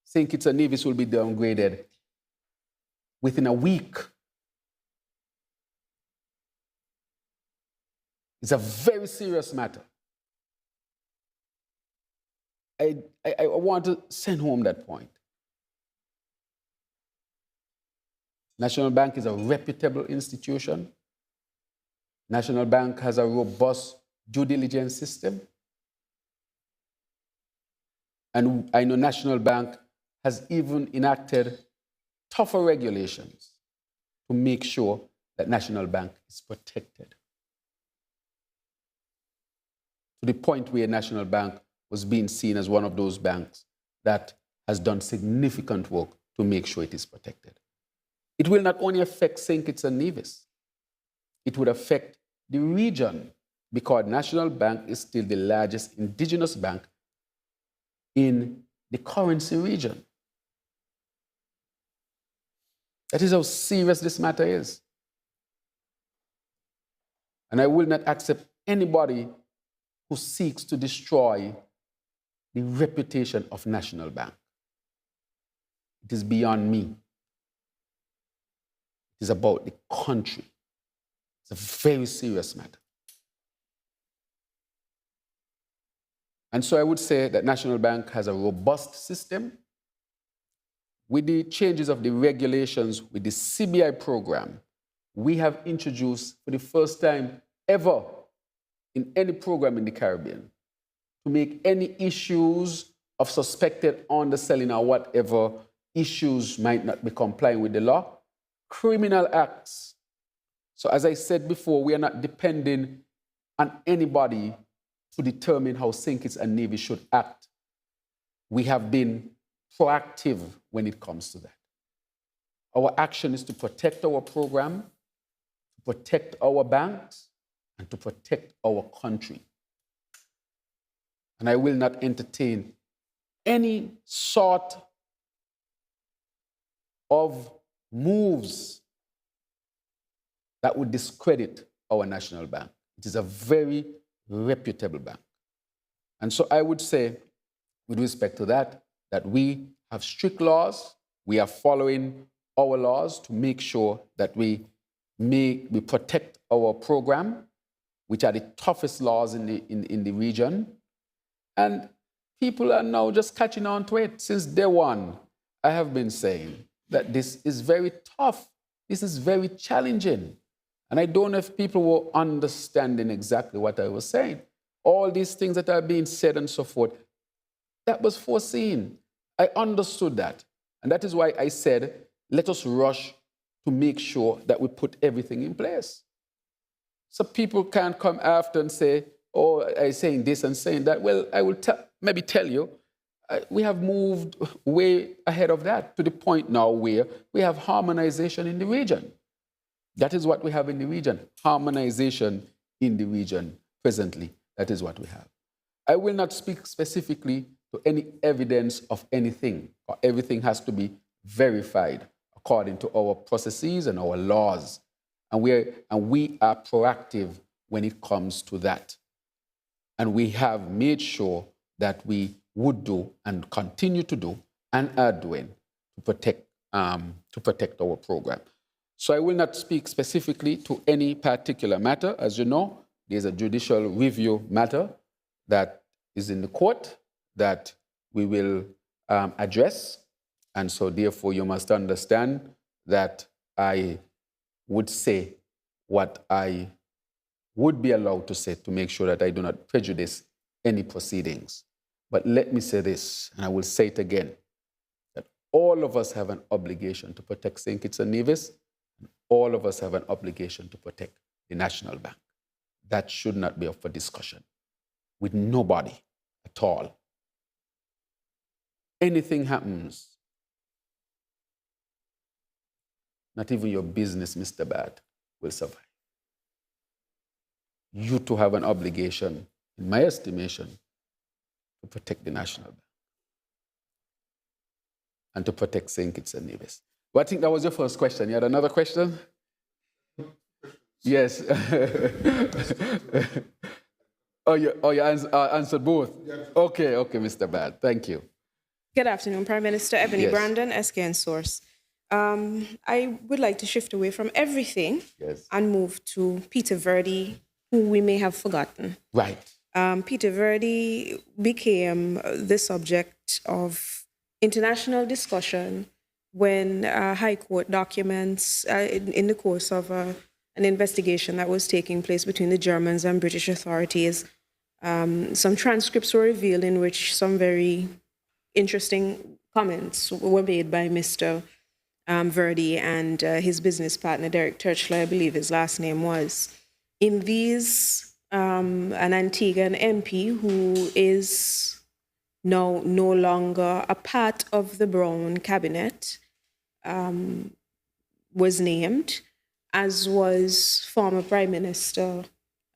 St. Kitts and Nevis will be downgraded within a week. It's a very serious matter. I want to send home that point. National Bank is a reputable institution. National Bank has a robust due diligence system. And I know National Bank has even enacted tougher regulations to make sure that National Bank is protected. To the point where National Bank was being seen as one of those banks that has done significant work to make sure it is protected. It will not only affect St. Kitts and Nevis, it would affect the region because National Bank is still the largest indigenous bank in the currency region. That is how serious this matter is. And I will not accept anybody who seeks to destroy the reputation of National Bank. It is beyond me. It is about the country. It's a very serious matter. And so I would say that National Bank has a robust system. With the changes of the regulations with the CBI program, we have introduced for the first time ever in any program in the Caribbean to make any issues of suspected underselling or whatever issues might not be complying with the law, criminal acts. So as I said before, we are not depending on anybody to determine how St. Kitts and Nevis should act. We have been proactive when it comes to that. Our action is to protect our program, to protect our banks, and to protect our country. And I will not entertain any sort of moves that would discredit our national bank. It is a very reputable bank. And so I would say, with respect to that, that we have strict laws, We are following our laws to make sure that we protect our program, which are the toughest laws in the region. And people are now just catching on to it. Since day one, I have been saying that this is very tough. This is very challenging. And I don't know if people were understanding exactly what I was saying. All these things that are being said and so forth, that was foreseen. I understood that. And that is why I said, let us rush to make sure that we put everything in place. So people can't come after and say, oh, I'm saying this and saying that. Well, I will maybe tell you, we have moved way ahead of that to the point now where we have harmonization in the region. That is what we have in the region, harmonization in the region presently. That is what we have. I will not speak specifically to any evidence of anything. Everything has to be verified according to our processes and our laws. And we are proactive when it comes to that. And we have made sure that we would do and continue to do and are doing to protect our program. So I will not speak specifically to any particular matter. As you know, there's a judicial review matter that is in the court that we will address. And so therefore you must understand that I would say what I would be allowed to say to make sure that I do not prejudice any proceedings. But let me say this, and I will say it again, that all of us have an obligation to protect St. Kitts and Nevis. All of us have an obligation to protect the National Bank. That should not be up for discussion with nobody at all. Anything happens, not even your business, Mr. Bad, will survive. You too have an obligation, in my estimation, to protect the National Bank and to protect St. Kitts and Nevis. Well, I think that was your first question. You had another question? Yes. you answered both? Okay, Mr. Bad. Thank you. Good afternoon, Prime Minister Ebony Yes. Brandon, SKN Source. I would like to shift away from everything and move to Peter Verdi, who we may have forgotten. Right. Peter Verdi became the subject of international discussion when High Court documents, in the course of an investigation that was taking place between the Germans and British authorities, some transcripts were revealed in which some very interesting comments were made by Mr. Verdi and his business partner, Derek Turchler, I believe his last name was. In these, an Antiguan MP who is now no longer a part of the Brown cabinet was named, as was former Prime Minister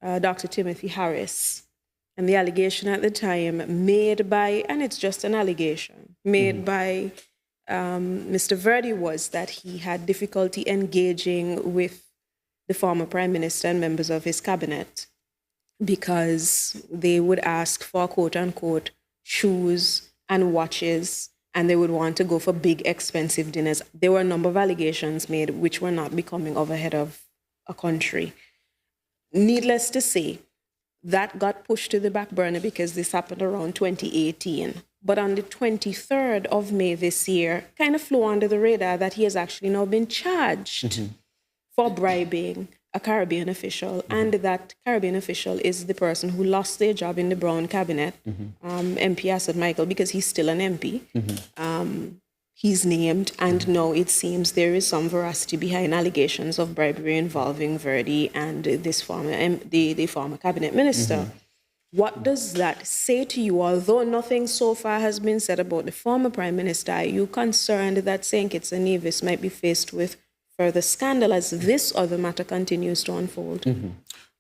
Dr. Timothy Harris. And the allegation at the time made by, and it's just an allegation, made by Mr. Verdi was that he had difficulty engaging with the former Prime Minister and members of his cabinet because they would ask for, quote unquote, shoes and watches, and they would want to go for big, expensive dinners. There were a number of allegations made which were not becoming of a head of a country. Needless to say, that got pushed to the back burner because this happened around 2018. But on the 23rd of May this year, kind of flew under the radar that he has actually now been charged for bribing a Caribbean official, and that Caribbean official is the person who lost their job in the Brown cabinet, MP Asad Michael, because he's still an MP. He's named, and now it seems there is some veracity behind allegations of bribery involving Verdi and this former the former cabinet minister. What does that say to you? Although nothing so far has been said about the former Prime Minister, are you concerned that St. Kitts and Nevis might be faced with further scandal as this other matter continues to unfold?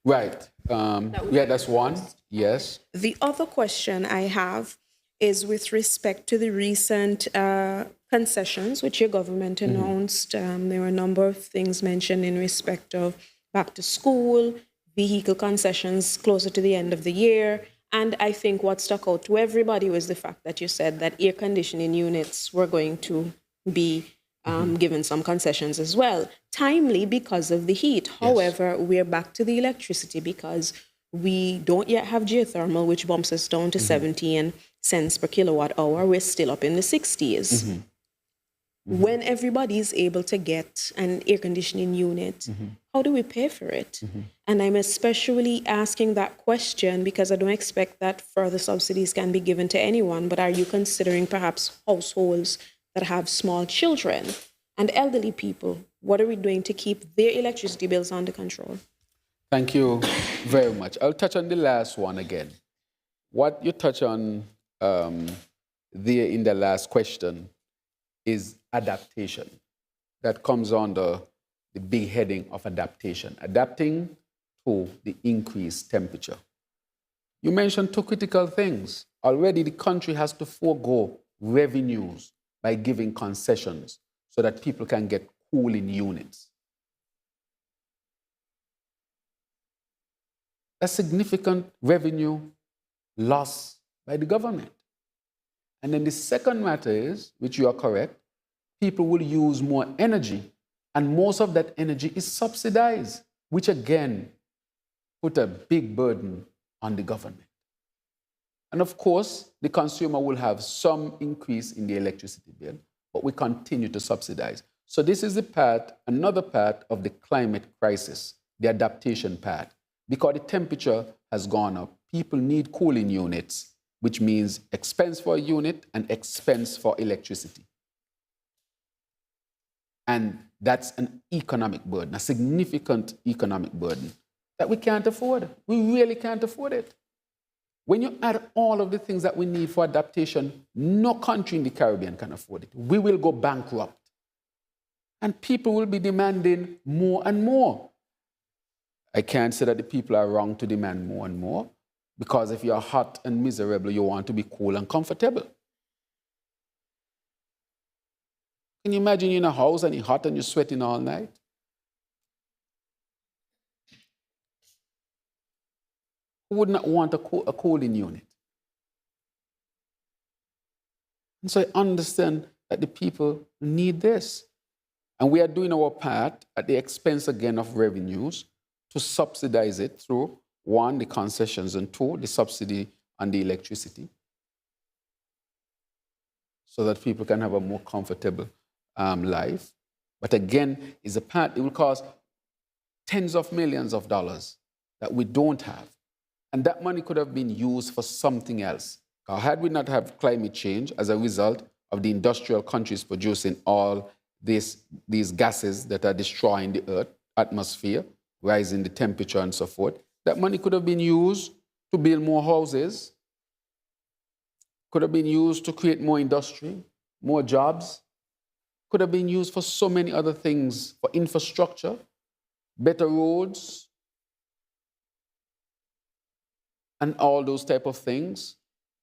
Right. Yeah, that's one. Yes. The other question I have is with respect to the recent concessions which your government announced. There were a number of things mentioned in respect of back to school, vehicle concessions closer to the end of the year. And I think what stuck out to everybody was the fact that you said that air conditioning units were going to be given some concessions as well. Timely because of the heat. However, we're back to the electricity because we don't yet have geothermal, which bumps us down to 17 cents per kilowatt hour. We're still up in the 60s. When everybody is able to get an air conditioning unit, how do we pay for it? And I'm especially asking that question because I don't expect that further subsidies can be given to anyone, but are you considering perhaps households that have small children and elderly people? What are we doing to keep their electricity bills under control? Thank you very much. I'll touch on the last one again. What you touch on there in the last question is adaptation. That comes under the big heading of adaptation, adapting to the increased temperature. You mentioned two critical things. Already the country has to forego revenues by giving concessions so that people can get cooling units. A significant revenue loss by the government. And then the second matter is, which you are correct, people will use more energy, and most of that energy is subsidized, which again put a big burden on the government. And of course, the consumer will have some increase in the electricity bill, but we continue to subsidize. So this is the part, another part of the climate crisis, the adaptation part. Because the temperature has gone up, people need cooling units, which means expense for a unit and expense for electricity. And that's an economic burden, a significant economic burden that we can't afford. We really can't afford it. When you add all of the things that we need for adaptation, no country in the Caribbean can afford it. We will go bankrupt. And people will be demanding more and more. I can't say that the people are wrong to demand more and more, because if you're hot and miserable, you want to be cool and comfortable. Can you imagine you're in a house and you're hot and you're sweating all night? Who would not want a cooling unit? And so I understand that the people need this. And we are doing our part at the expense again of revenues to subsidize it through, one, the concessions, and two, the subsidy on the electricity, so that people can have a more comfortable life. But again, it's a part, it will cost tens of millions of dollars that we don't have. And that money could have been used for something else. Had we not have climate change as a result of the industrial countries producing all these gases that are destroying the Earth atmosphere, rising the temperature and so forth, that money could have been used to build more houses, could have been used to create more industry, more jobs, could have been used for so many other things, for infrastructure, better roads, and all those type of things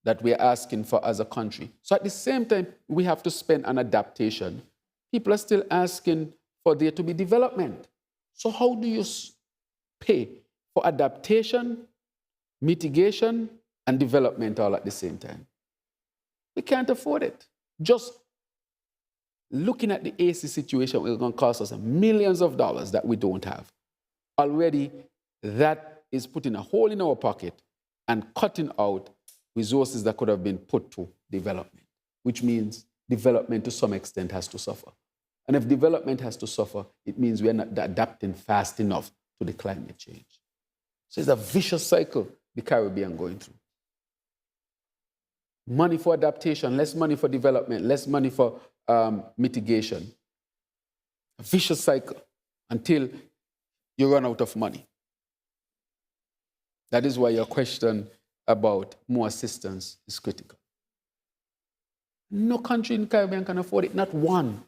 that we're asking for as a country. So at the same time, we have to spend on adaptation. People are still asking for there to be development. So how do you pay for adaptation, mitigation, and development all at the same time? We can't afford it. Just looking at the AC situation is going to cost us millions of dollars that we don't have. Already, that is putting a hole in our pocket and cutting out resources that could have been put to development, which means development to some extent has to suffer. And if development has to suffer, it means we are not adapting fast enough to the climate change. So it's a vicious cycle the Caribbean going through. Money for adaptation, less money for development, less money for mitigation. A vicious cycle until you run out of money. That is why your question about more assistance is critical. No country in the Caribbean can afford it, not one.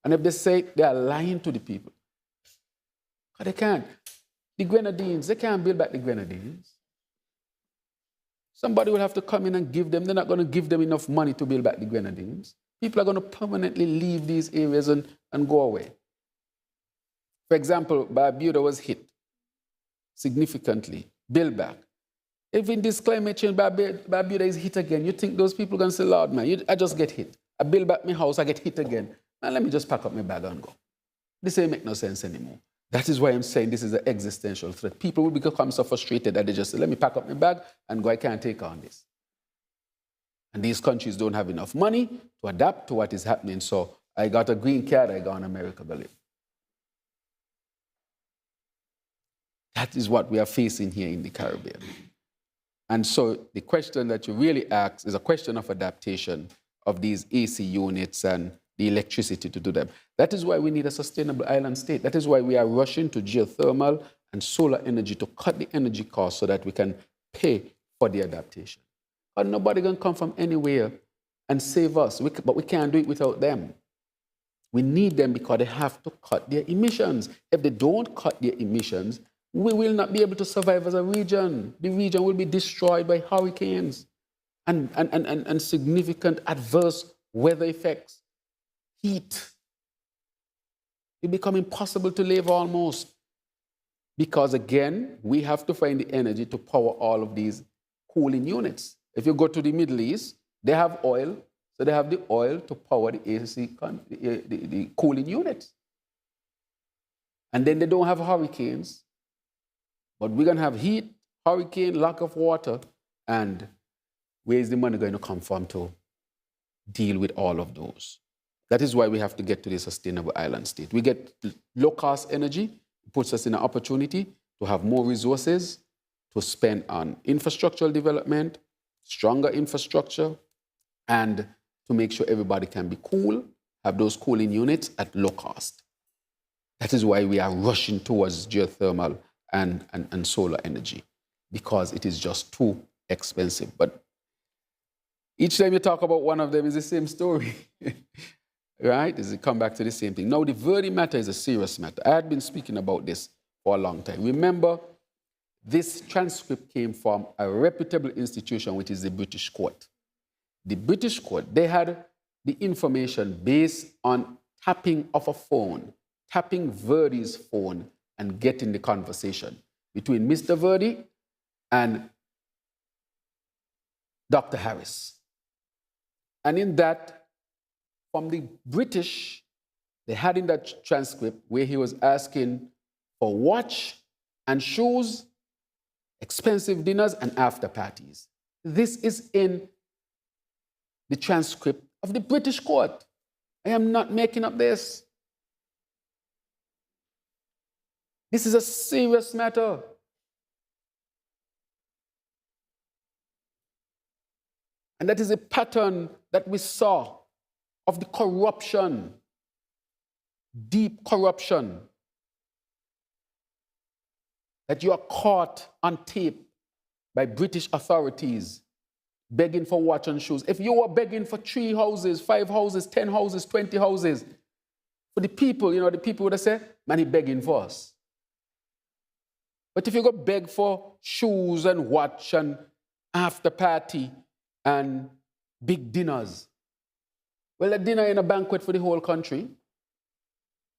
And if they say it, they are lying to the people. But they can't. The Grenadines, they can't build back the Grenadines. Somebody will have to come in and give them. They're not going to give them enough money to build back the Grenadines. People are going to permanently leave these areas and go away. For example, Barbuda was hit significantly. Build back. Even this climate change, Barbuda is hit again. You think those people are going to say, Lord, man, I just get hit. I build back my house, I get hit again. man, let me just pack up my bag and go. This ain't make no sense anymore. That is why I'm saying this is an existential threat. People will become so frustrated that they just say, let me pack up my bag and go, I can't take on this. And these countries don't have enough money to adapt to what is happening. So I got a green card, I go in America to live. That is what we are facing here in the Caribbean. And so the question that you really ask is a question of adaptation of these AC units and the electricity to do them. That is why we need a sustainable island state. That is why we are rushing to geothermal and solar energy to cut the energy costs so that we can pay for the adaptation. But nobody can come from anywhere and save us, but we can't do it without them. We need them because they have to cut their emissions. If they don't cut their emissions, we will not be able to survive as a region. The region will be destroyed by hurricanes and significant adverse weather effects. Heat. It become impossible to live almost. Because again, we have to find the energy to power all of these cooling units. If you go to the Middle East, they have oil, so they have the oil to power the AC, the cooling units. And then they don't have hurricanes, but we're going to have heat, hurricane, lack of water, and where is the money going to come from to deal with all of those? That is why we have to get to the sustainable island state. We get low-cost energy, it puts us in an opportunity to have more resources to spend on infrastructural development, stronger infrastructure, and to make sure everybody can be cool, have those cooling units at low cost. That is why we are rushing towards geothermal and solar energy, because it is just too expensive. But each time you talk about one of them, it's the same story. Right? It come back to the same thing. Now, the Verdi matter is a serious matter. I had been speaking about this for a long time. Remember, this transcript came from a reputable institution, which is the British court. The British court, they had the information based on tapping of a phone, tapping Verdi's phone and getting the conversation between Mr. Verdi and Dr. Harris. And in that, from the British, they had in that transcript where he was asking for watch and shoes, expensive dinners, and after parties. This is in the transcript of the British court. I am not making up this. This is a serious matter. And that is a pattern that we saw of the corruption, deep corruption, that you are caught on tape by British authorities begging for watch and shoes. If you were begging for 3 houses, 5 houses, 10 houses, 20 houses, for the people, the people would have said, man, he's begging for us. But if you go beg for shoes and watch and after party and big dinners, well, a dinner in a banquet for the whole country.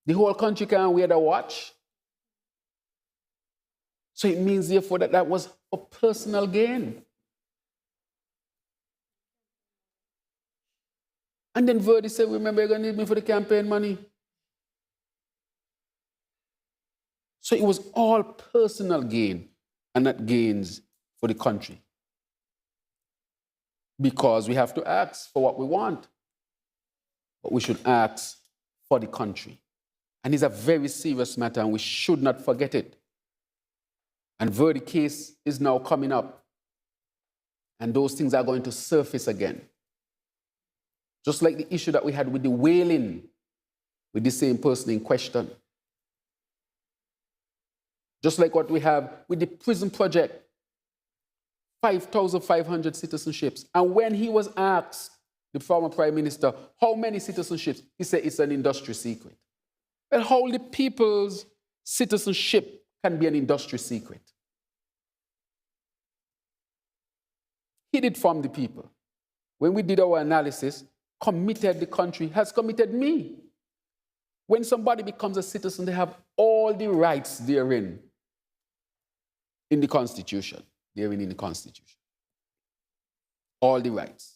The whole country can't wear the watch. So it means, therefore, that was for personal gain. And then Verdi said, remember, you're going to need me for the campaign money. So it was all personal gain and not gains for the country. Because we have to ask for what we want. But we should ask for the country. And it's a very serious matter, and we should not forget it. And Verdi case is now coming up. And those things are going to surface again. Just like the issue that we had with the whaling with the same person in question. Just like what we have with the prison project, 5,500 citizenships. And when he was asked, the former Prime Minister, how many citizenships? He said it's an industry secret. Well, how the people's citizenship can be an industry secret? Hid it from the people. When we did our analysis, committed the country has committed me. When somebody becomes a citizen, they have all the rights therein in the Constitution. Therein in the Constitution. All the rights.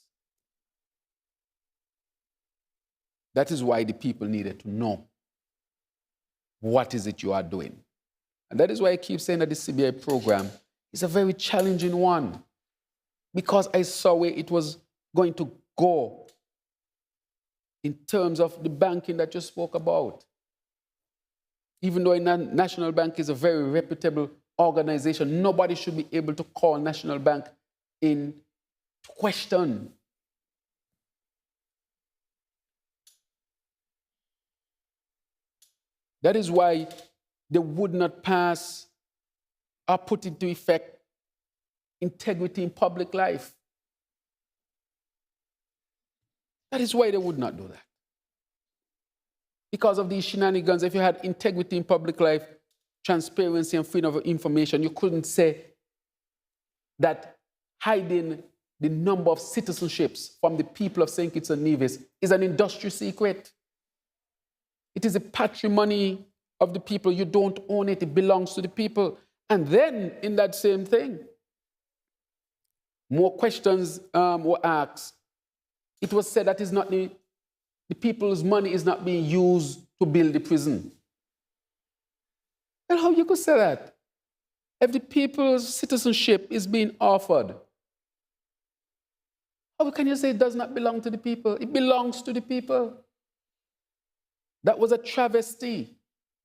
That is why the people needed to know what is it you are doing. And that is why I keep saying that the CBI program is a very challenging one, because I saw where it was going to go in terms of the banking that you spoke about. Even though National Bank is a very reputable organization, nobody should be able to call National Bank in question. That is why they would not pass or put into effect integrity in public life. That is why they would not do that. Because of these shenanigans, if you had integrity in public life, transparency and freedom of information, you couldn't say that hiding the number of citizenships from the people of St. Kitts and Nevis is an industry secret. It is a patrimony of the people. You don't own it. It belongs to the people. And then, in that same thing, more questions were asked. It was said that it's not the people's money is not being used to build the prison. Well, how you could say that? If the people's citizenship is being offered, how can you say it does not belong to the people? It belongs to the people. That was a travesty.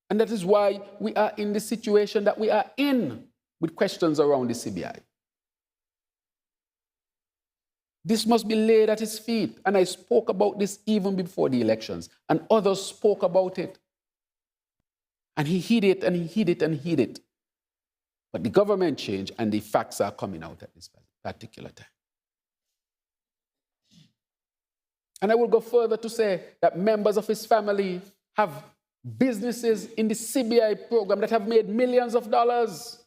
And that is why we are in the situation that we are in with questions around the CBI. This must be laid at his feet. And I spoke about this even before the elections. And others spoke about it. And he hid it, and he hid it, and he hid it. But the government changed, and the facts are coming out at this particular time. And I will go further to say that members of his family have businesses in the CBI program that have made millions of dollars.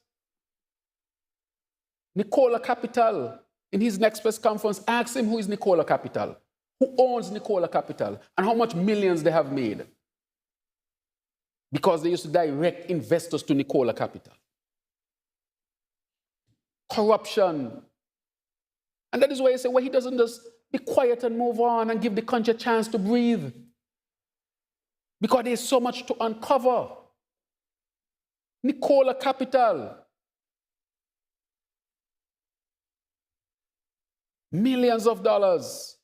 Nicola Capital, in his next press conference, asked him who is Nicola Capital, who owns Nicola Capital, and how much millions they have made. Because they used to direct investors to Nicola Capital. Corruption. And that is why I say, well, he doesn't just be quiet and move on and give the country a chance to breathe. Because there's so much to uncover. Nicola Capital. Millions of dollars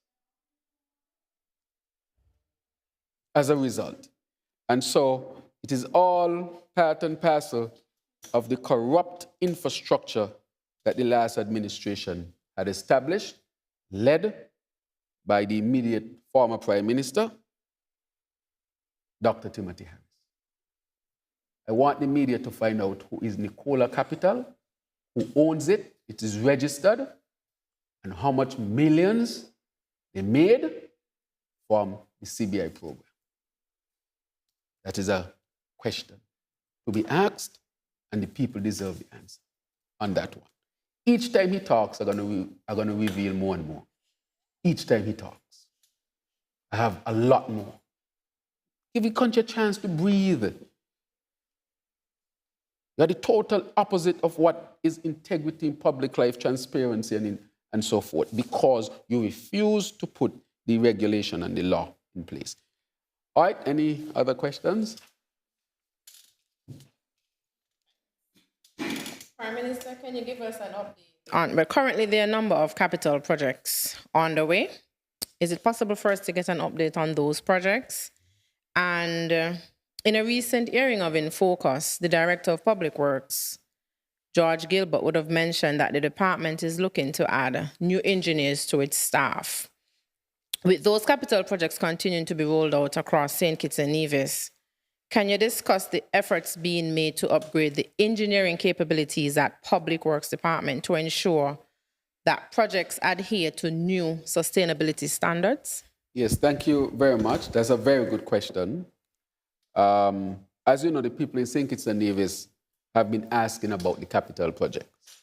as a result. And so it is all part and parcel of the corrupt infrastructure that the last administration had established, led by the immediate former Prime Minister, Dr. Timothy Harris. I want the media to find out who is Nicola Capital, who owns it, it is registered, and how much millions they made from the CBI program. That is a question to be asked, and the people deserve the answer on that one. Each time he talks, I'm going to reveal more and more. Each time he talks, I have a lot more. Give the country a chance to breathe. You are the total opposite of what is integrity in public life, transparency, and so forth, because you refuse to put the regulation and the law in place. All right, any other questions? Prime Minister, can you give us an update? But currently there are a number of capital projects on the way. Is it possible for us to get an update on those projects? And in a recent hearing of In Focus, the Director of Public Works, George Gilbert, would have mentioned that the department is looking to add new engineers to its staff. With those capital projects continuing to be rolled out across St. Kitts and Nevis, can you discuss the efforts being made to upgrade the engineering capabilities at Public Works Department to ensure that projects adhere to new sustainability standards? Yes, thank you very much. That's a very good question. As you know, the people in St. Kitts and Nevis have been asking about the capital projects.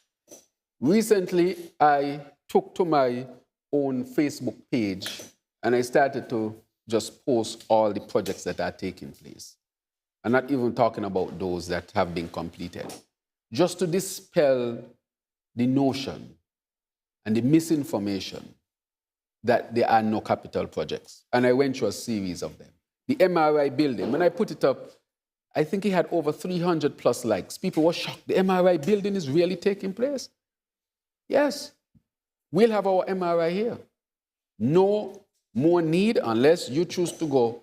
Recently, I took to my own Facebook page and I started to just post all the projects that are taking place. I'm not even talking about those that have been completed. Just to dispel the notion and the misinformation that there are no capital projects. And I went through a series of them. The MRI building, when I put it up, I think it had over 300 plus likes. People were shocked. The MRI building is really taking place. Yes, we'll have our MRI here. No more need unless you choose to go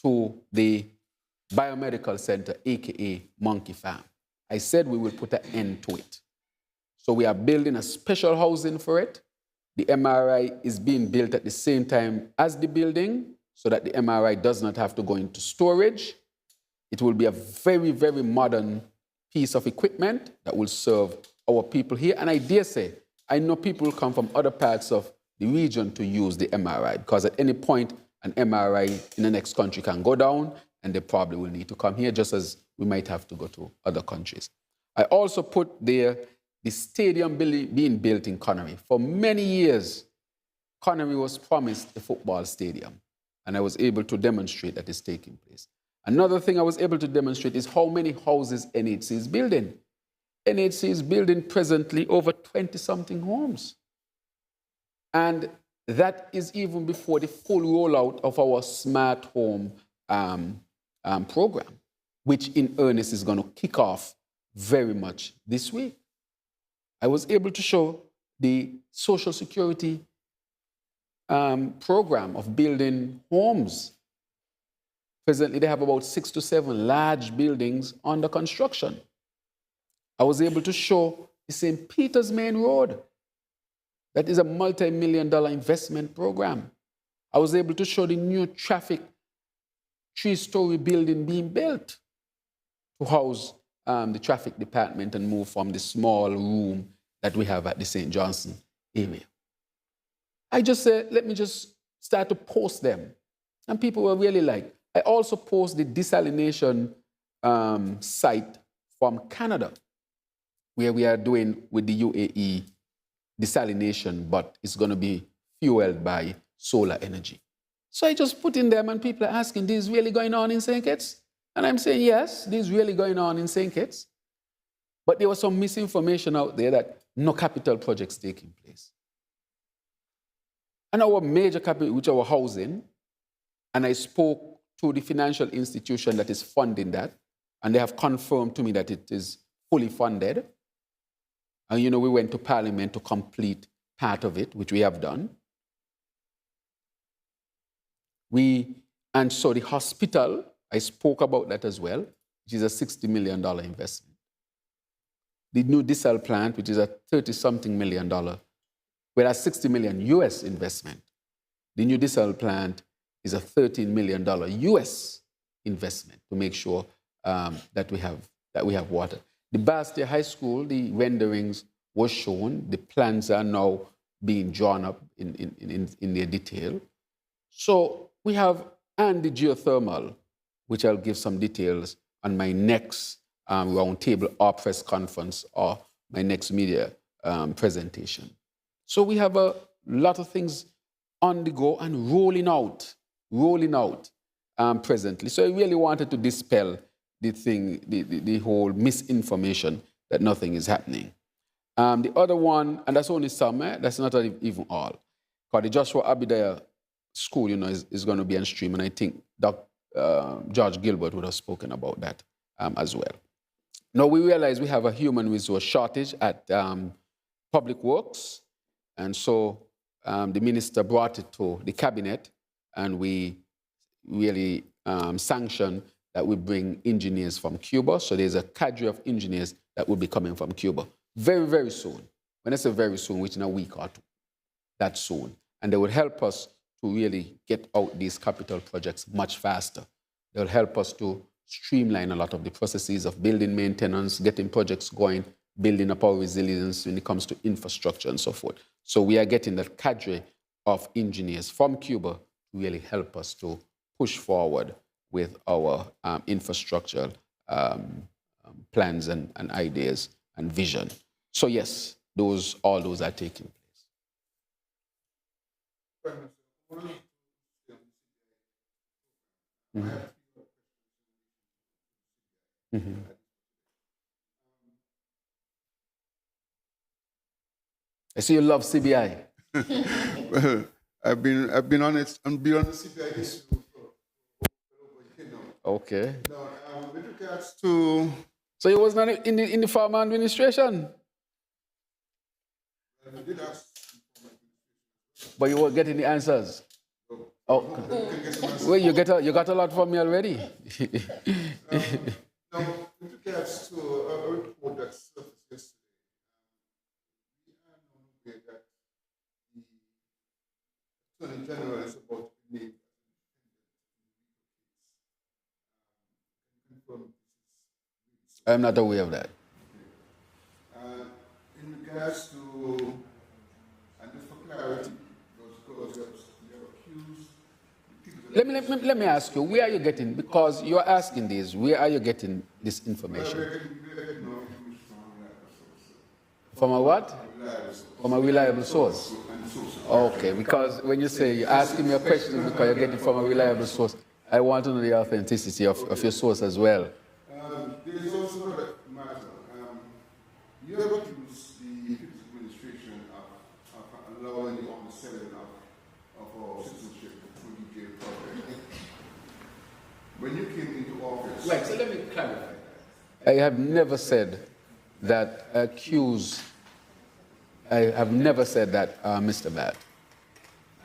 to the biomedical center, AKA Monkey Farm. I said we will put an end to it. So we are building a special housing for it. The MRI is being built at the same time as the building so that the MRI does not have to go into storage. It will be a very, very modern piece of equipment that will serve our people here. And I dare say, I know people will come from other parts of the region to use the MRI because at any point, an MRI in the next country can go down and they probably will need to come here just as we might have to go to other countries. I also put there the stadium being built in Connery. For many years, Connery was promised a football stadium, and I was able to demonstrate that it's taking place. Another thing I was able to demonstrate is how many houses NHC is building. NHC is building presently over 20-something homes. And that is even before the full rollout of our smart home program, which in earnest is going to kick off very much this week. I was able to show the Social Security program of building homes. Presently, they have about 6 to 7 large buildings under construction. I was able to show the St. Peter's Main Road. That is a multi-million-dollar investment program. I was able to show the new traffic 3-story building being built to house the traffic department and move from the small room that we have at the St. Johnson area. I just said, let me just start to post them. And people were really like, I also post the desalination site from Canada, where we are doing with the UAE desalination, but it's going to be fueled by solar energy. So I just put in them and people are asking, this is really going on in St. Kitts? And I'm saying, yes, this is really going on in St. Kitts. But there was some misinformation out there that no capital projects taking place. And our major capital, which our housing, and I spoke to the financial institution that is funding that, and they have confirmed to me that it is fully funded. And you know, we went to Parliament to complete part of it, which we have done. And so the hospital, I spoke about that as well, which is a $60 million investment. The new desal plant, which is a $30-something million, well, a $60 million US investment. The new desal plant is a $13 million US investment to make sure that we have water. The Bastia High School, the renderings was shown. The plans are now being drawn up in their detail. So we have, and the geothermal, which I'll give some details on my next roundtable or press conference or my next media presentation. So we have a lot of things on the go and rolling out presently. So I really wanted to dispel the whole misinformation that nothing is happening. The other one, and that's only some, that's not even all. Because the Joshua Abidaya School, you know, is going to be on stream, and I think George Gilbert would have spoken about that as well. Now, we realize we have a human resource shortage at Public Works, and so the minister brought it to the cabinet, and we really sanctioned that we bring engineers from Cuba. So there's a cadre of engineers that will be coming from Cuba very, very soon. When I say very soon, which in a week or two, that's soon. And they will help us to really get out these capital projects much faster. They'll help us to streamline a lot of the processes of building maintenance, getting projects going, building up our resilience when it comes to infrastructure and so forth. So we are getting that cadre of engineers from Cuba to really help us to push forward with our infrastructure plans and ideas and vision. So yes, all those are taking place. Mm-hmm. Mm-hmm. I see you love CBI. Well, I've been on it and been on the CPI issue for Okay. Now, with regards to So you was not in the former administration, we did ask, but you were getting the answers. Oh, well, you got a lot from me already. now, with regards to a report that surfaced yesterday, we are now aware that the Attorney General is about to be named I'm not aware of that. in regards to, and just for clarity, because you have accused Let me ask you, where are you getting, because you're asking this, where are you getting this information? From a what? From a reliable source. Okay, because when you say you're asking me a question because you're getting from a reliable source, I want to know the authenticity of your source as well. there is also another matter. You have accused the People's Administration of allowing the selling of our citizenship through the jail project. When you came into office, Right, so let me clarify. I have never said that I have never said that, Mr. Bad.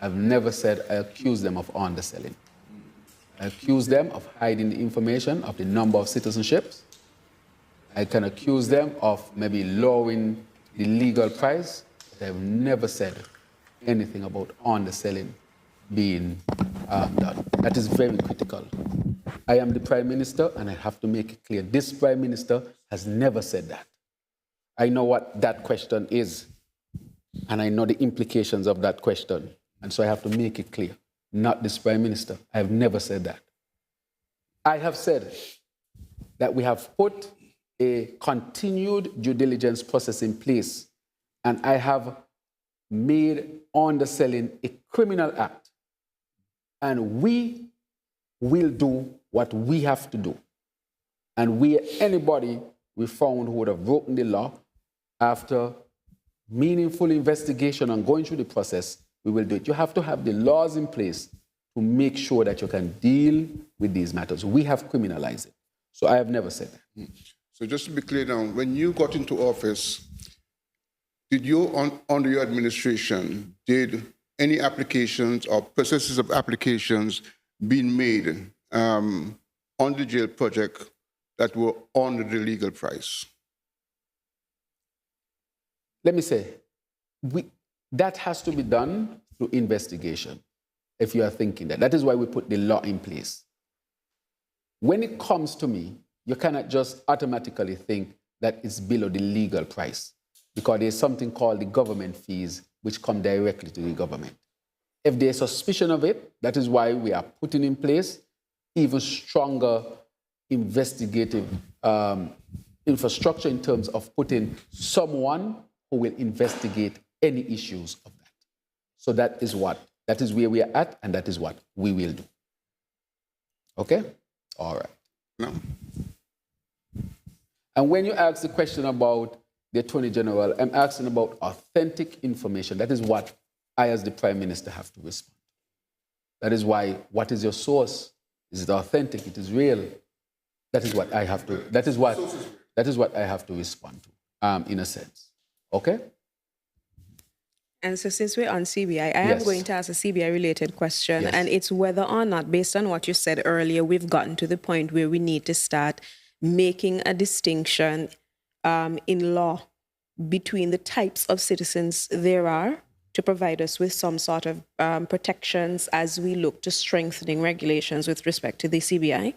I've never said I accuse them of underselling. I accuse them of hiding the information of the number of citizenships. I can accuse them of maybe lowering the legal price, but I've never said anything about underselling being done. That is very critical. I am the Prime Minister, and I have to make it clear. This Prime Minister has never said that. I know what that question is, and I know the implications of that question, and so I have to make it clear. Not this Prime Minister. I have never said that. I have said that we have put a continued due diligence process in place, and I have made underselling a criminal act, and we will do what we have to do. And anybody we found who would have broken the law, after meaningful investigation and going through the process, we will do it. You have to have the laws in place to make sure that you can deal with these matters. We have criminalized it. So I have never said that. so just to be clear now, when you got into office, did you, under your administration, did any applications or processes of applications being made on the jail project that were under the legal price? Let me say, that has to be done through investigation, if you are thinking that. That is why we put the law in place. When it comes to me, you cannot just automatically think that it's below the legal price, because there's something called the government fees, which come directly to the government. If there's suspicion of it, that is why we are putting in place even stronger investigative infrastructure in terms of putting someone who will investigate any issues of that. So that is where we are at, and that is what we will do. Okay? All right. No. And when you ask the question about the Attorney General, I'm asking about authentic information. That is what I, as the Prime Minister, have to respond. That is why, what is your source? Is it authentic? It is real? That is what I have to, that is what I have to respond to, in a sense. Okay? And so since we're on CBI, I am Yes. going to ask a CBI-related question, Yes. and it's whether or not, based on what you said earlier, we've gotten to the point where we need to start making a distinction in law between the types of citizens there are to provide us with some sort of protections as we look to strengthening regulations with respect to the CBI.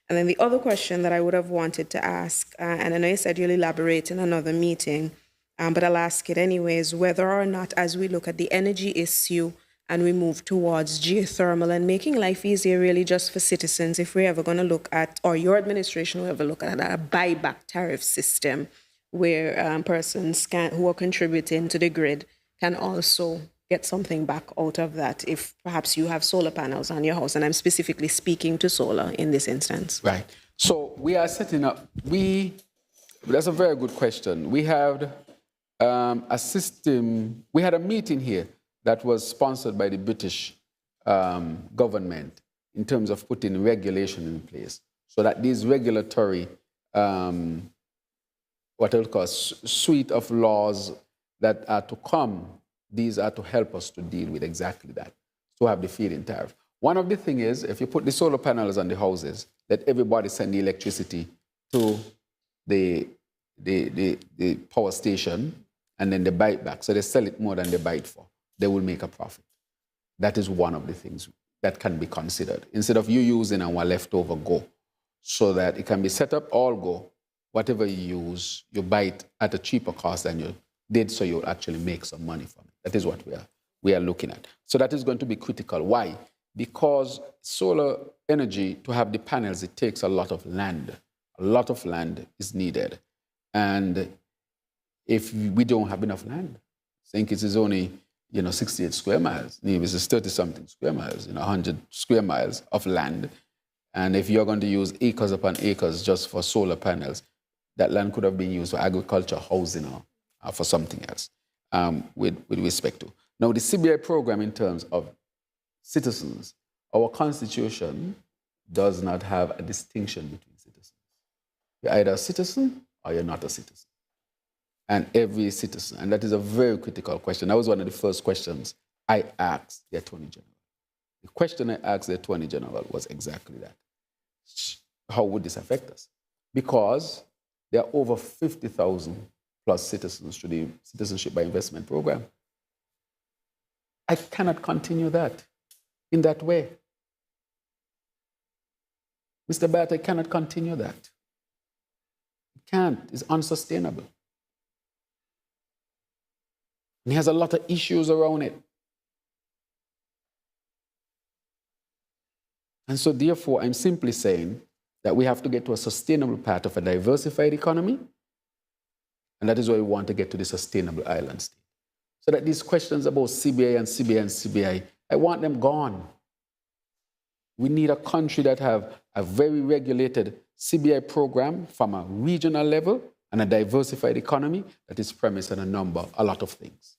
And then the other question that I would have wanted to ask, and I know you said you'll elaborate in another meeting, but I'll ask it anyways, whether or not, as we look at the energy issue and we move towards geothermal and making life easier really just for citizens, if we're ever going to look at, or your administration will ever look at a buyback tariff system where persons who are contributing to the grid can also get something back out of that if perhaps you have solar panels on your house. And I'm specifically speaking to solar in this instance. Right. So we are setting up, that's a very good question. We have a system, we had a meeting here that was sponsored by the British government in terms of putting regulation in place so that these regulatory, what I would call suite of laws that are to come, these are to help us to deal with exactly that, to have the feed-in tariff. One of the things is, if you put the solar panels on the houses, let everybody send the electricity to the power station, and then they buy it back. So they sell it more than they buy it for. They will make a profit. That is one of the things that can be considered. Instead of you using and one leftover go, so that it can be set up, all go. Whatever you use, you buy it at a cheaper cost than you did, so you'll actually make some money from it. That is what we are looking at. So that is going to be critical. Why? Because solar energy, to have the panels, it takes a lot of land. A lot of land is needed. And if we don't have enough land, St. Kitts is only 68 square miles. Nevis is 30-something square miles, 100 square miles of land. And if you're going to use acres upon acres just for solar panels, that land could have been used for agriculture, housing, or for something else, with respect to. Now, the CBI program in terms of citizens, our Constitution does not have a distinction between citizens. You're either a citizen or you're not a citizen. And every citizen, and that is a very critical question. That was one of the first questions I asked the Attorney General. The question I asked the Attorney General was exactly that. How would this affect us? Because there are over 50,000 plus citizens to the Citizenship by Investment program. I cannot continue that in that way. Mr. Batt, I cannot continue that. It can't. It's unsustainable. And he has a lot of issues around it. And so therefore, I'm simply saying that we have to get to a sustainable path of a diversified economy. And that is why we want to get to the sustainable island state. So that these questions about CBI and CBI and CBI, I want them gone. We need a country that have a very regulated CBI program from a regional level and a diversified economy that is premised on a lot of things.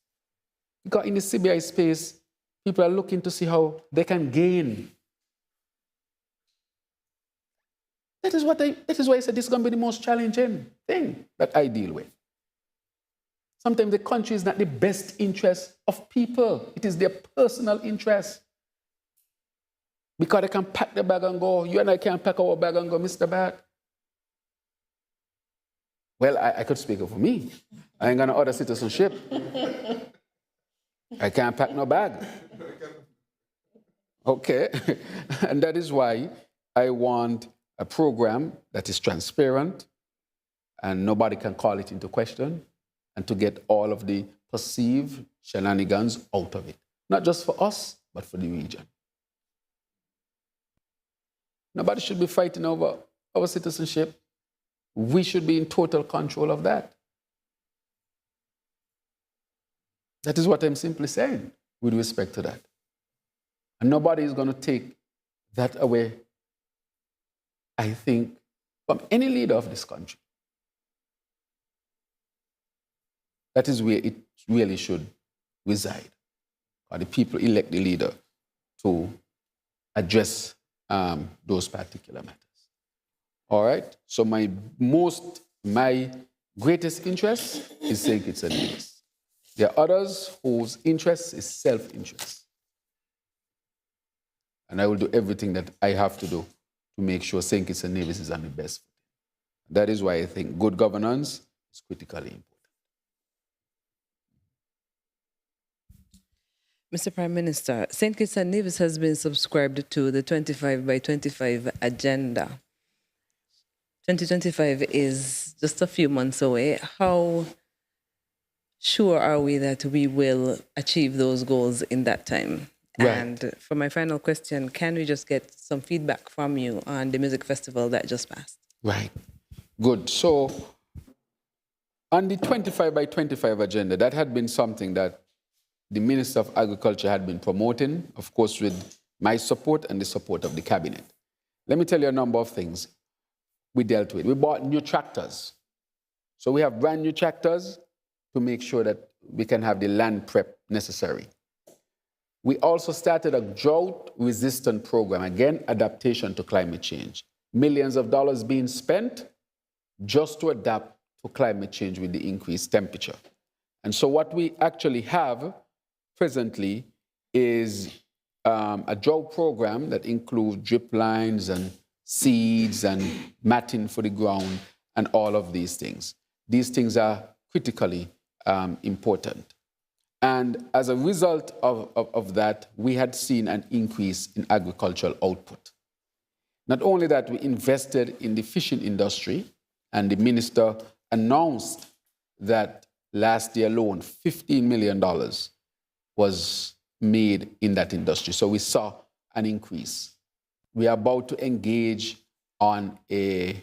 Because in the CBI space, people are looking to see how they can gain. That is why I said this is going to be the most challenging thing that I deal with. Sometimes the country is not the best interest of people. It is their personal interest. Because they can pack the bag and go. You and I can't pack our bag and go, Mr. Bat. Well, I could speak for me. I ain't going to order citizenship. I can't pack no bag. Okay. And that is why I want a program that is transparent and nobody can call it into question, and to get all of the perceived shenanigans out of it. Not just for us, but for the region. Nobody should be fighting over our citizenship. We should be in total control of that. That is what I'm simply saying with respect to that. And nobody is going to take that away, I think, from any leader of this country. That is where it really should reside. Or the people elect the leader to address those particular matters. All right? So my greatest interest is St. Kitts and Nevis. There are others whose interest is self-interest. And I will do everything that I have to do to make sure St. Kitts and Nevis is on the best footing. That is why I think good governance is critically important. Mr. Prime Minister, St. Kitts and Nevis has been subscribed to the 25 by 25 agenda. 2025 is just a few months away. How sure are we that we will achieve those goals in that time? Right. And for my final question, can we just get some feedback from you on the music festival that just passed? Right. Good. So on the 25 by 25 agenda, that had been something that the Minister of Agriculture had been promoting, of course, with my support and the support of the cabinet. Let me tell you a number of things we dealt with. We bought new tractors. So we have brand new tractors to make sure that we can have the land prep necessary. We also started a drought-resistant program, again, adaptation to climate change. Millions of dollars being spent just to adapt to climate change with the increased temperature. And so what we actually have presently is a drought program that includes drip lines and seeds and matting for the ground and all of these things. These things are critically important. And as a result of that, we had seen an increase in agricultural output. Not only that, we invested in the fishing industry, and the minister announced that last year alone, $15 million was made in that industry. So we saw an increase. We are about to engage on a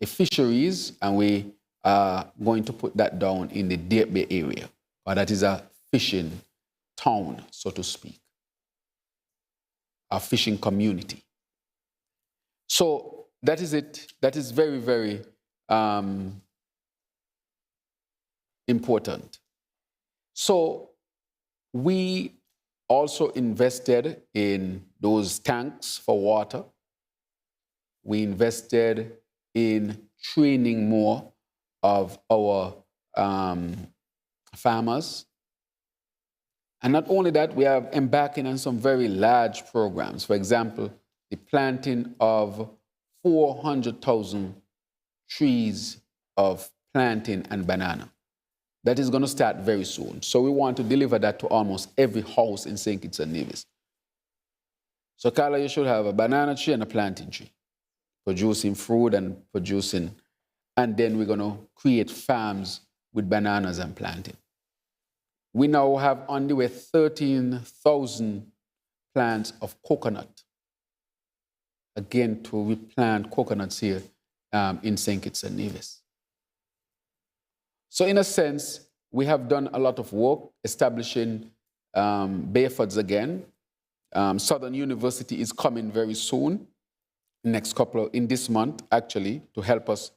fisheries, and we are going to put that down in the Deep Bay area. That is a fishing town, so to speak, a fishing community. So that is it. That is very, very important. So we also invested in those tanks for water. We invested in training more of our farmers. And not only that, we are embarking on some very large programs. For example, the planting of 400,000 trees of plantain and banana. That is going to start very soon. So we want to deliver that to almost every house in St. Kitts and Nevis. So, Carla, you should have a banana tree and a plantain tree, producing fruit and producing, and then we're going to create farms with bananas and plantain. We now have on the way 13,000 plants of coconut, again, to replant coconuts here in St. Kitts and Nevis. So in a sense, we have done a lot of work establishing Bayfords again. Southern University is coming very soon, in this month, actually, to help us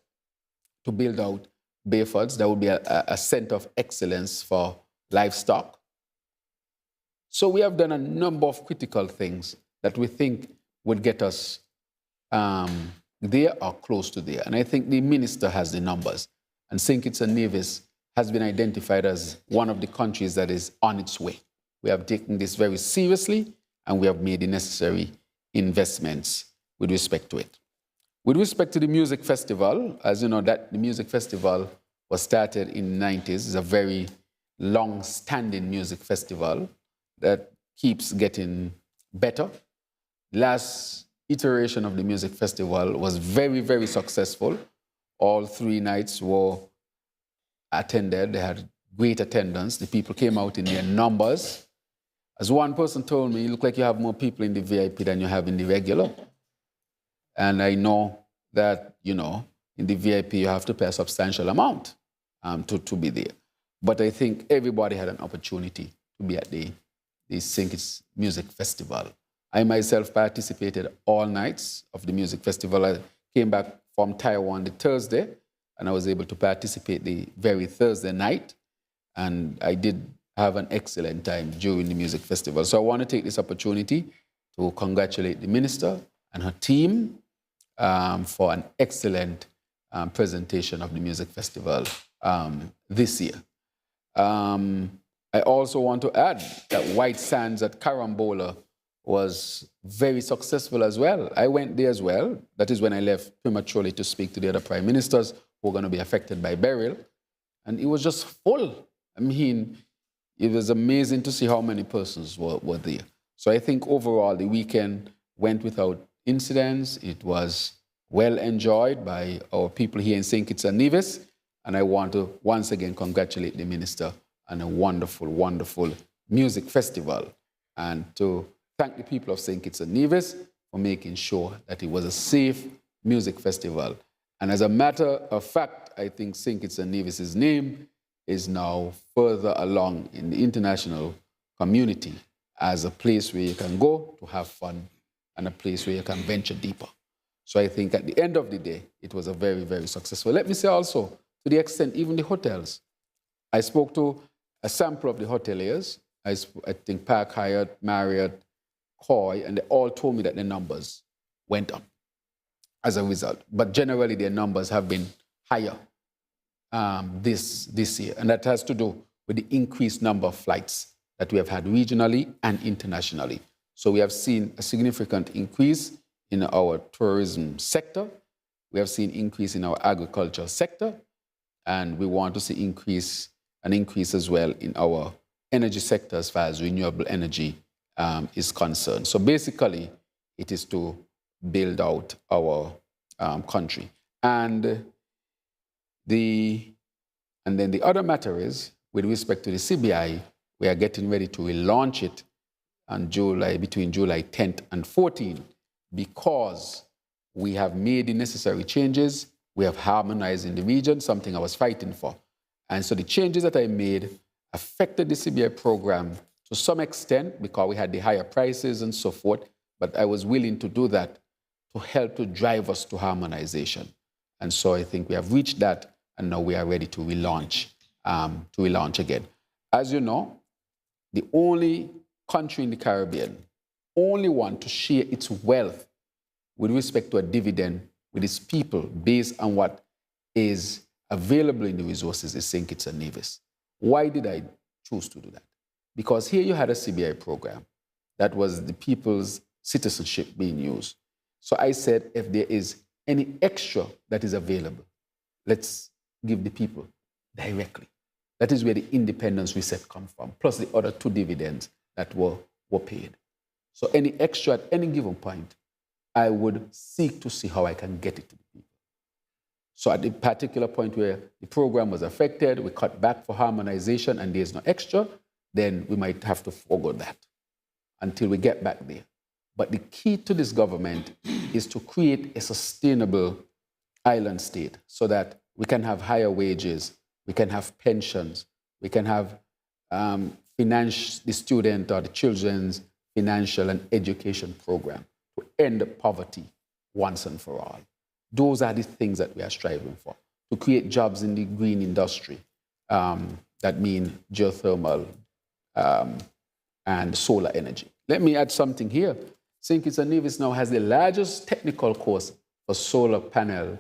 to build out Bayfords. That will be a center of excellence for livestock. So we have done a number of critical things that we think would get us there or close to there. And I think the minister has the numbers. And St. Kitts and Nevis has been identified as one of the countries that is on its way. We have taken this very seriously, and we have made the necessary investments with respect to it. With respect to the music festival, as you know, that the music festival was started in the 90s. It's a very long-standing music festival that keeps getting better. Last iteration of the music festival was very, very successful. All 3 nights were attended. They had great attendance. The people came out in their numbers. As one person told me, you look like you have more people in the VIP than you have in the regular. And I know that, in the VIP you have to pay a substantial amount to be there. But I think everybody had an opportunity to be at the St. Kitts Music Festival. I myself participated all nights of the music festival. I came back from Taiwan the Thursday, and I was able to participate the very Thursday night. And I did have an excellent time during the music festival. So I want to take this opportunity to congratulate the minister and her team for an excellent presentation of the music festival this year. I also want to add that White Sands at Carambola was very successful as well. I went there as well. That is when I left prematurely to speak to the other prime ministers who were going to be affected by burial. And it was just full. I mean, it was amazing to see how many persons were there. So I think overall the weekend went without incidents. It was well enjoyed by our people here in St. Kitts and Nevis. And I want to once again congratulate the minister on a wonderful, wonderful music festival, and to thank the people of St. Kitts and Nevis for making sure that it was a safe music festival. And as a matter of fact, I think St. Kitts and Nevis's name is now further along in the international community as a place where you can go to have fun and a place where you can venture deeper. So I think at the end of the day, it was a very, very successful. Let me say also, to the extent, even the hotels. I spoke to a sample of the hoteliers, I think Park Hyatt, Marriott, Koi, and they all told me that the numbers went up as a result. But generally, their numbers have been higher this year. And that has to do with the increased number of flights that we have had regionally and internationally. So we have seen a significant increase in our tourism sector. We have seen increase in our agriculture sector. And we want to see an increase as well in our energy sector as far as renewable energy is concerned. So basically, it is to build out our country. And then the other matter is, with respect to the CBI, we are getting ready to relaunch it on between July 10th and 14th, because we have made the necessary changes. We have harmonized in the region, something I was fighting for. And so the changes that I made affected the CBI program to some extent because we had the higher prices and so forth, but I was willing to do that to help to drive us to harmonization. And so I think we have reached that, and now we are ready to relaunch again. As you know, the only country in the Caribbean, only one to share its wealth with respect to a dividend with its people based on what is available in the resources is St. Kitts and Nevis. Why did I choose to do that? Because here you had a CBI program that was the people's citizenship being used. So I said, if there is any extra that is available, let's give the people directly. That is where the independence reset comes from, plus the other 2 dividends that were paid. So any extra at any given point, I would seek to see how I can get it to the people. So at the particular point where the program was affected, we cut back for harmonization and there's no extra, then we might have to forego that until we get back there. But the key to this government is to create a sustainable island state so that we can have higher wages, we can have pensions, we can have the student or the children's financial and education program to end poverty once and for all. Those are the things that we are striving for, to create jobs in the green industry. That mean geothermal and solar energy. Let me add something here. St. Kitts and Nevis now has the largest technical course for solar panel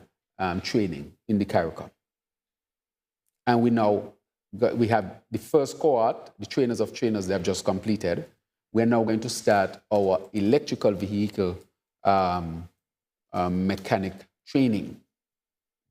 training in the CARICOM. And we have the first cohort, the trainers of trainers, they have just completed. We're now going to start our electrical vehicle mechanic training.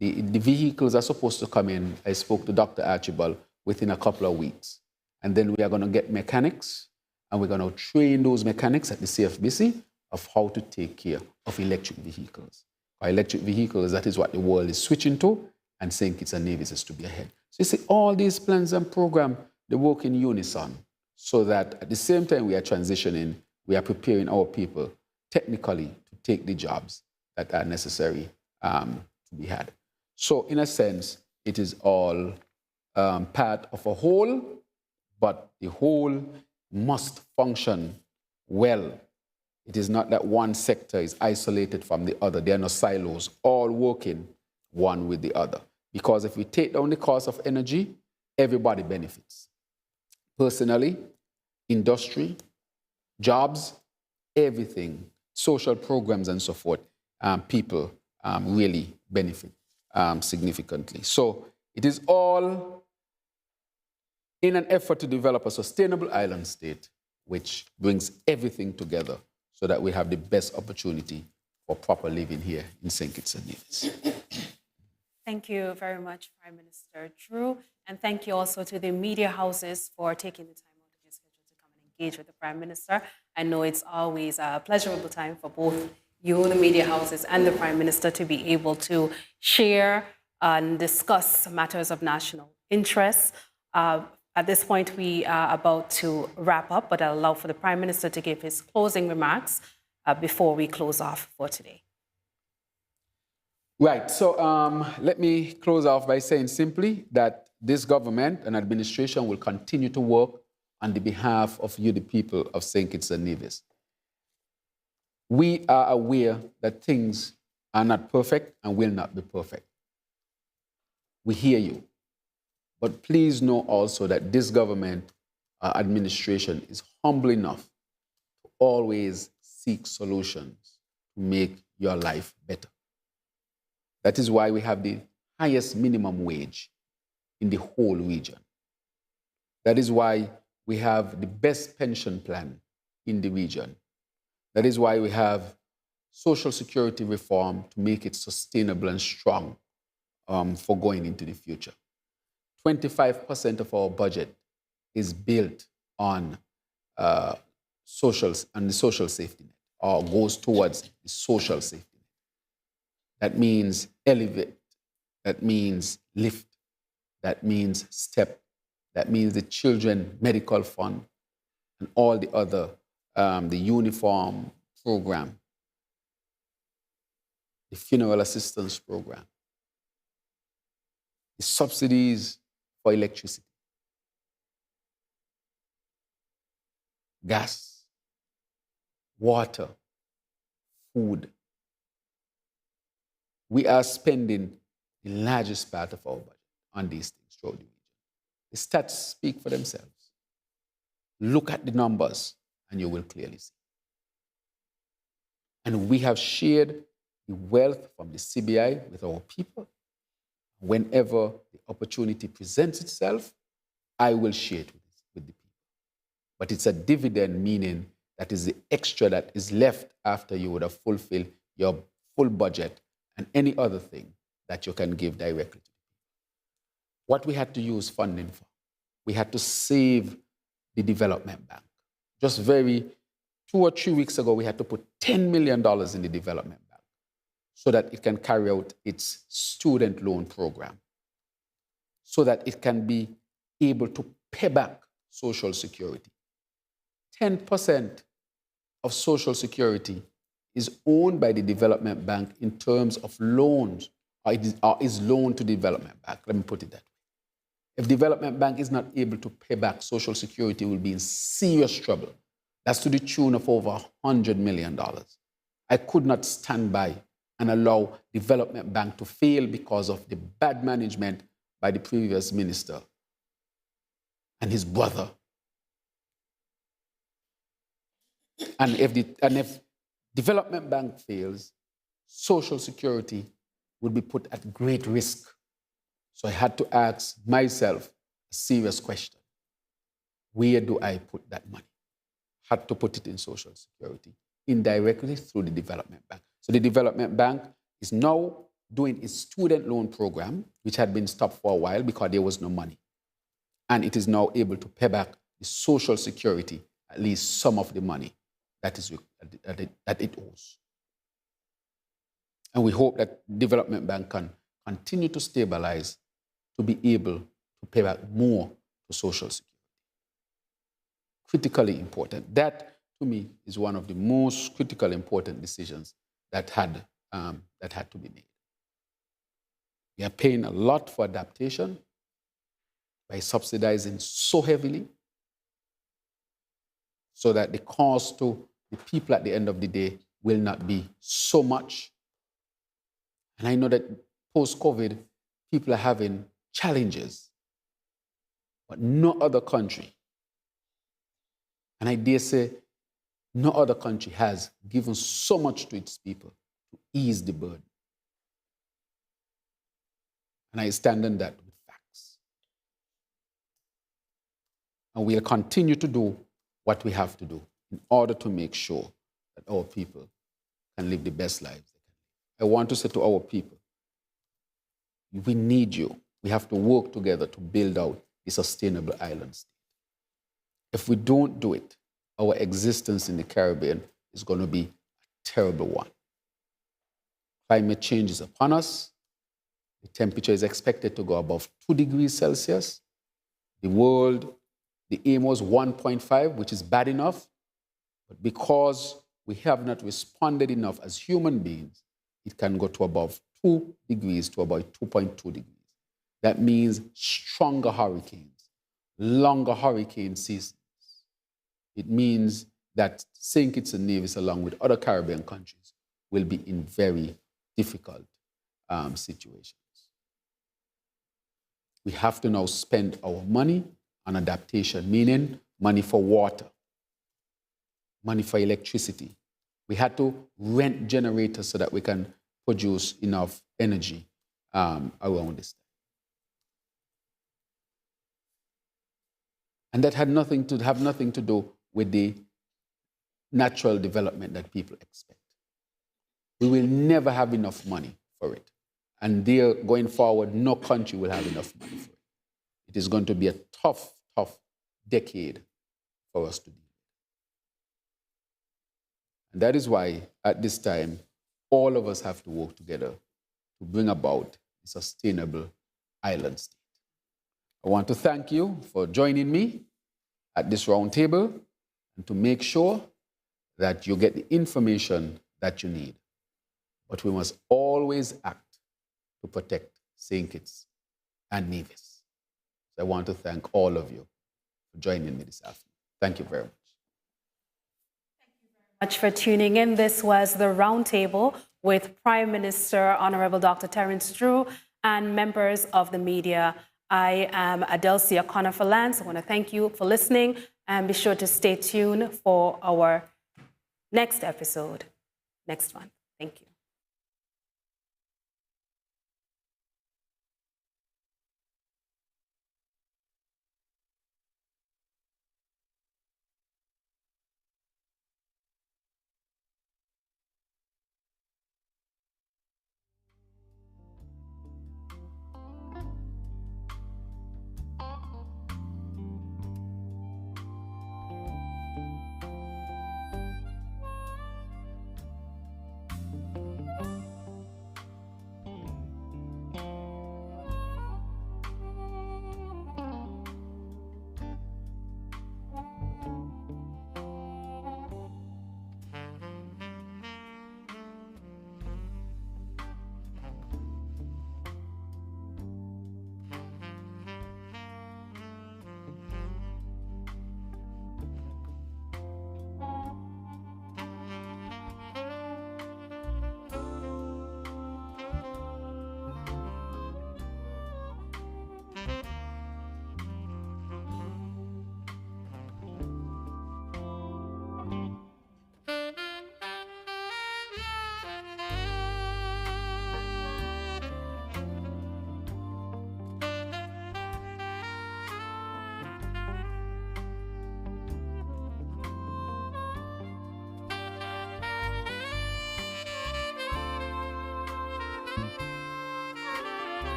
The vehicles are supposed to come in, I spoke to Dr. Archibald, within a couple of weeks. And then we are going to get mechanics, and we're going to train those mechanics at the CFBC of how to take care of electric vehicles. Our electric vehicles, that is what the world is switching to, and St. Kitts and Nevis is to be ahead. So you see, all these plans and programs, they work in unison, so that at the same time we are transitioning, we are preparing our people technically to take the jobs that are necessary to be had. So in a sense, it is all part of a whole, but the whole must function well. It is not that one sector is isolated from the other. There are no silos, all working one with the other. Because if we take down the cost of energy, everybody benefits. Personally, industry, jobs, everything, social programs and so forth, people really benefit significantly. So it is all in an effort to develop a sustainable island state which brings everything together so that we have the best opportunity for proper living here in St. Kitts and Nevis. Thank you very much, Prime Minister Drew. And thank you also to the media houses for taking the time out of your schedule to come and engage with the Prime Minister. I know it's always a pleasurable time for both you, the media houses, and the Prime Minister to be able to share and discuss matters of national interest. At this point, we are about to wrap up, but I'll allow for the Prime Minister to give his closing remarks before we close off for today. Right, so let me close off by saying simply that this government and administration will continue to work on the behalf of you, the people of St. Kitts and Nevis. We are aware that things are not perfect and will not be perfect. We hear you. But please know also that this government administration is humble enough to always seek solutions to make your life better. That is why we have the highest minimum wage in the whole region. That is why we have the best pension plan in the region. That is why we have Social Security reform to make it sustainable and strong for going into the future. 25% of our budget is built on the social safety net, or goes towards the social safety net. That means elevate, that means lift, that means step, that means the children medical fund and all the other, the uniform program, the funeral assistance program, the subsidies for electricity, gas, water, food. We are spending the largest part of our budget on these things throughout the region. The stats speak for themselves. Look at the numbers and you will clearly see. And we have shared the wealth from the CBI with our people. Whenever the opportunity presents itself, I will share it with the people. But it's a dividend, meaning that is the extra that is left after you would have fulfilled your full budget and any other thing that you can give directly to the people. What we had to use funding for, we had to save the development bank. Just 2 or 3 weeks ago, we had to put $10 million in the development bank so that it can carry out its student loan program, so that it can be able to pay back Social Security. 10% of Social Security is owned by the development bank in terms of loans, or is loaned to the development bank. Let me put it that way. If the development bank is not able to pay back, Social Security will be in serious trouble. That's to the tune of over $100 million. I could not stand by and allow development bank to fail because of the bad management by the previous minister and his brother. And if development bank fails, Social Security would be put at great risk. So I had to ask myself a serious question. Where do I put that money? Had to put it in Social Security, indirectly through the development bank. So the development bank is now doing its student loan program, which had been stopped for a while because there was no money. And it is now able to pay back the Social Security, at least some of the money that it owes. And we hope that development bank can continue to stabilize to be able to pay back more to Social Security. Critically important. That, to me, is one of the most critical important decisions that had to be made. We are paying a lot for adaptation by subsidizing so heavily so that the cost to the people at the end of the day will not be so much. And I know that post-COVID, people are having challenges, but no other country, and I dare say no other country, has given so much to its people to ease the burden. And I stand on that with facts. And we'll continue to do what we have to do in order to make sure that our people can live the best lives they can live. I want to say to our people, we need you. We have to work together to build out a sustainable island state. If we don't do it, our existence in the Caribbean is going to be a terrible one. Climate change is upon us. The temperature is expected to go above 2 degrees Celsius. The aim was 1.5, which is bad enough. But because we have not responded enough as human beings, it can go to above 2 degrees to about 2.2 degrees. That means stronger hurricanes, longer hurricane seasons. It means that St. Kitts and Nevis, along with other Caribbean countries, will be in very difficult situations. We have to now spend our money on adaptation, meaning money for water, money for electricity. We had to rent generators so that we can produce enough energy around this time. And that had nothing to do with the natural development that people expect. We will never have enough money for it. And there, going forward, no country will have enough money for it. It is going to be a tough decade for us to deal with. And that is why, at this time, all of us have to work together to bring about a sustainable island state. I want to thank you for joining me at this roundtable and to make sure that you get the information that you need. But we must always act to protect St. Kitts and Nevis. So I want to thank all of you for joining me this afternoon. Thank you very much. Much for tuning in. This was the Roundtable with Prime Minister Honorable Dr. Terrance M and members of the media. I am Adelcia Conifer-Lance. I want to thank you for listening and be sure to stay tuned for our next episode next month. Thank you.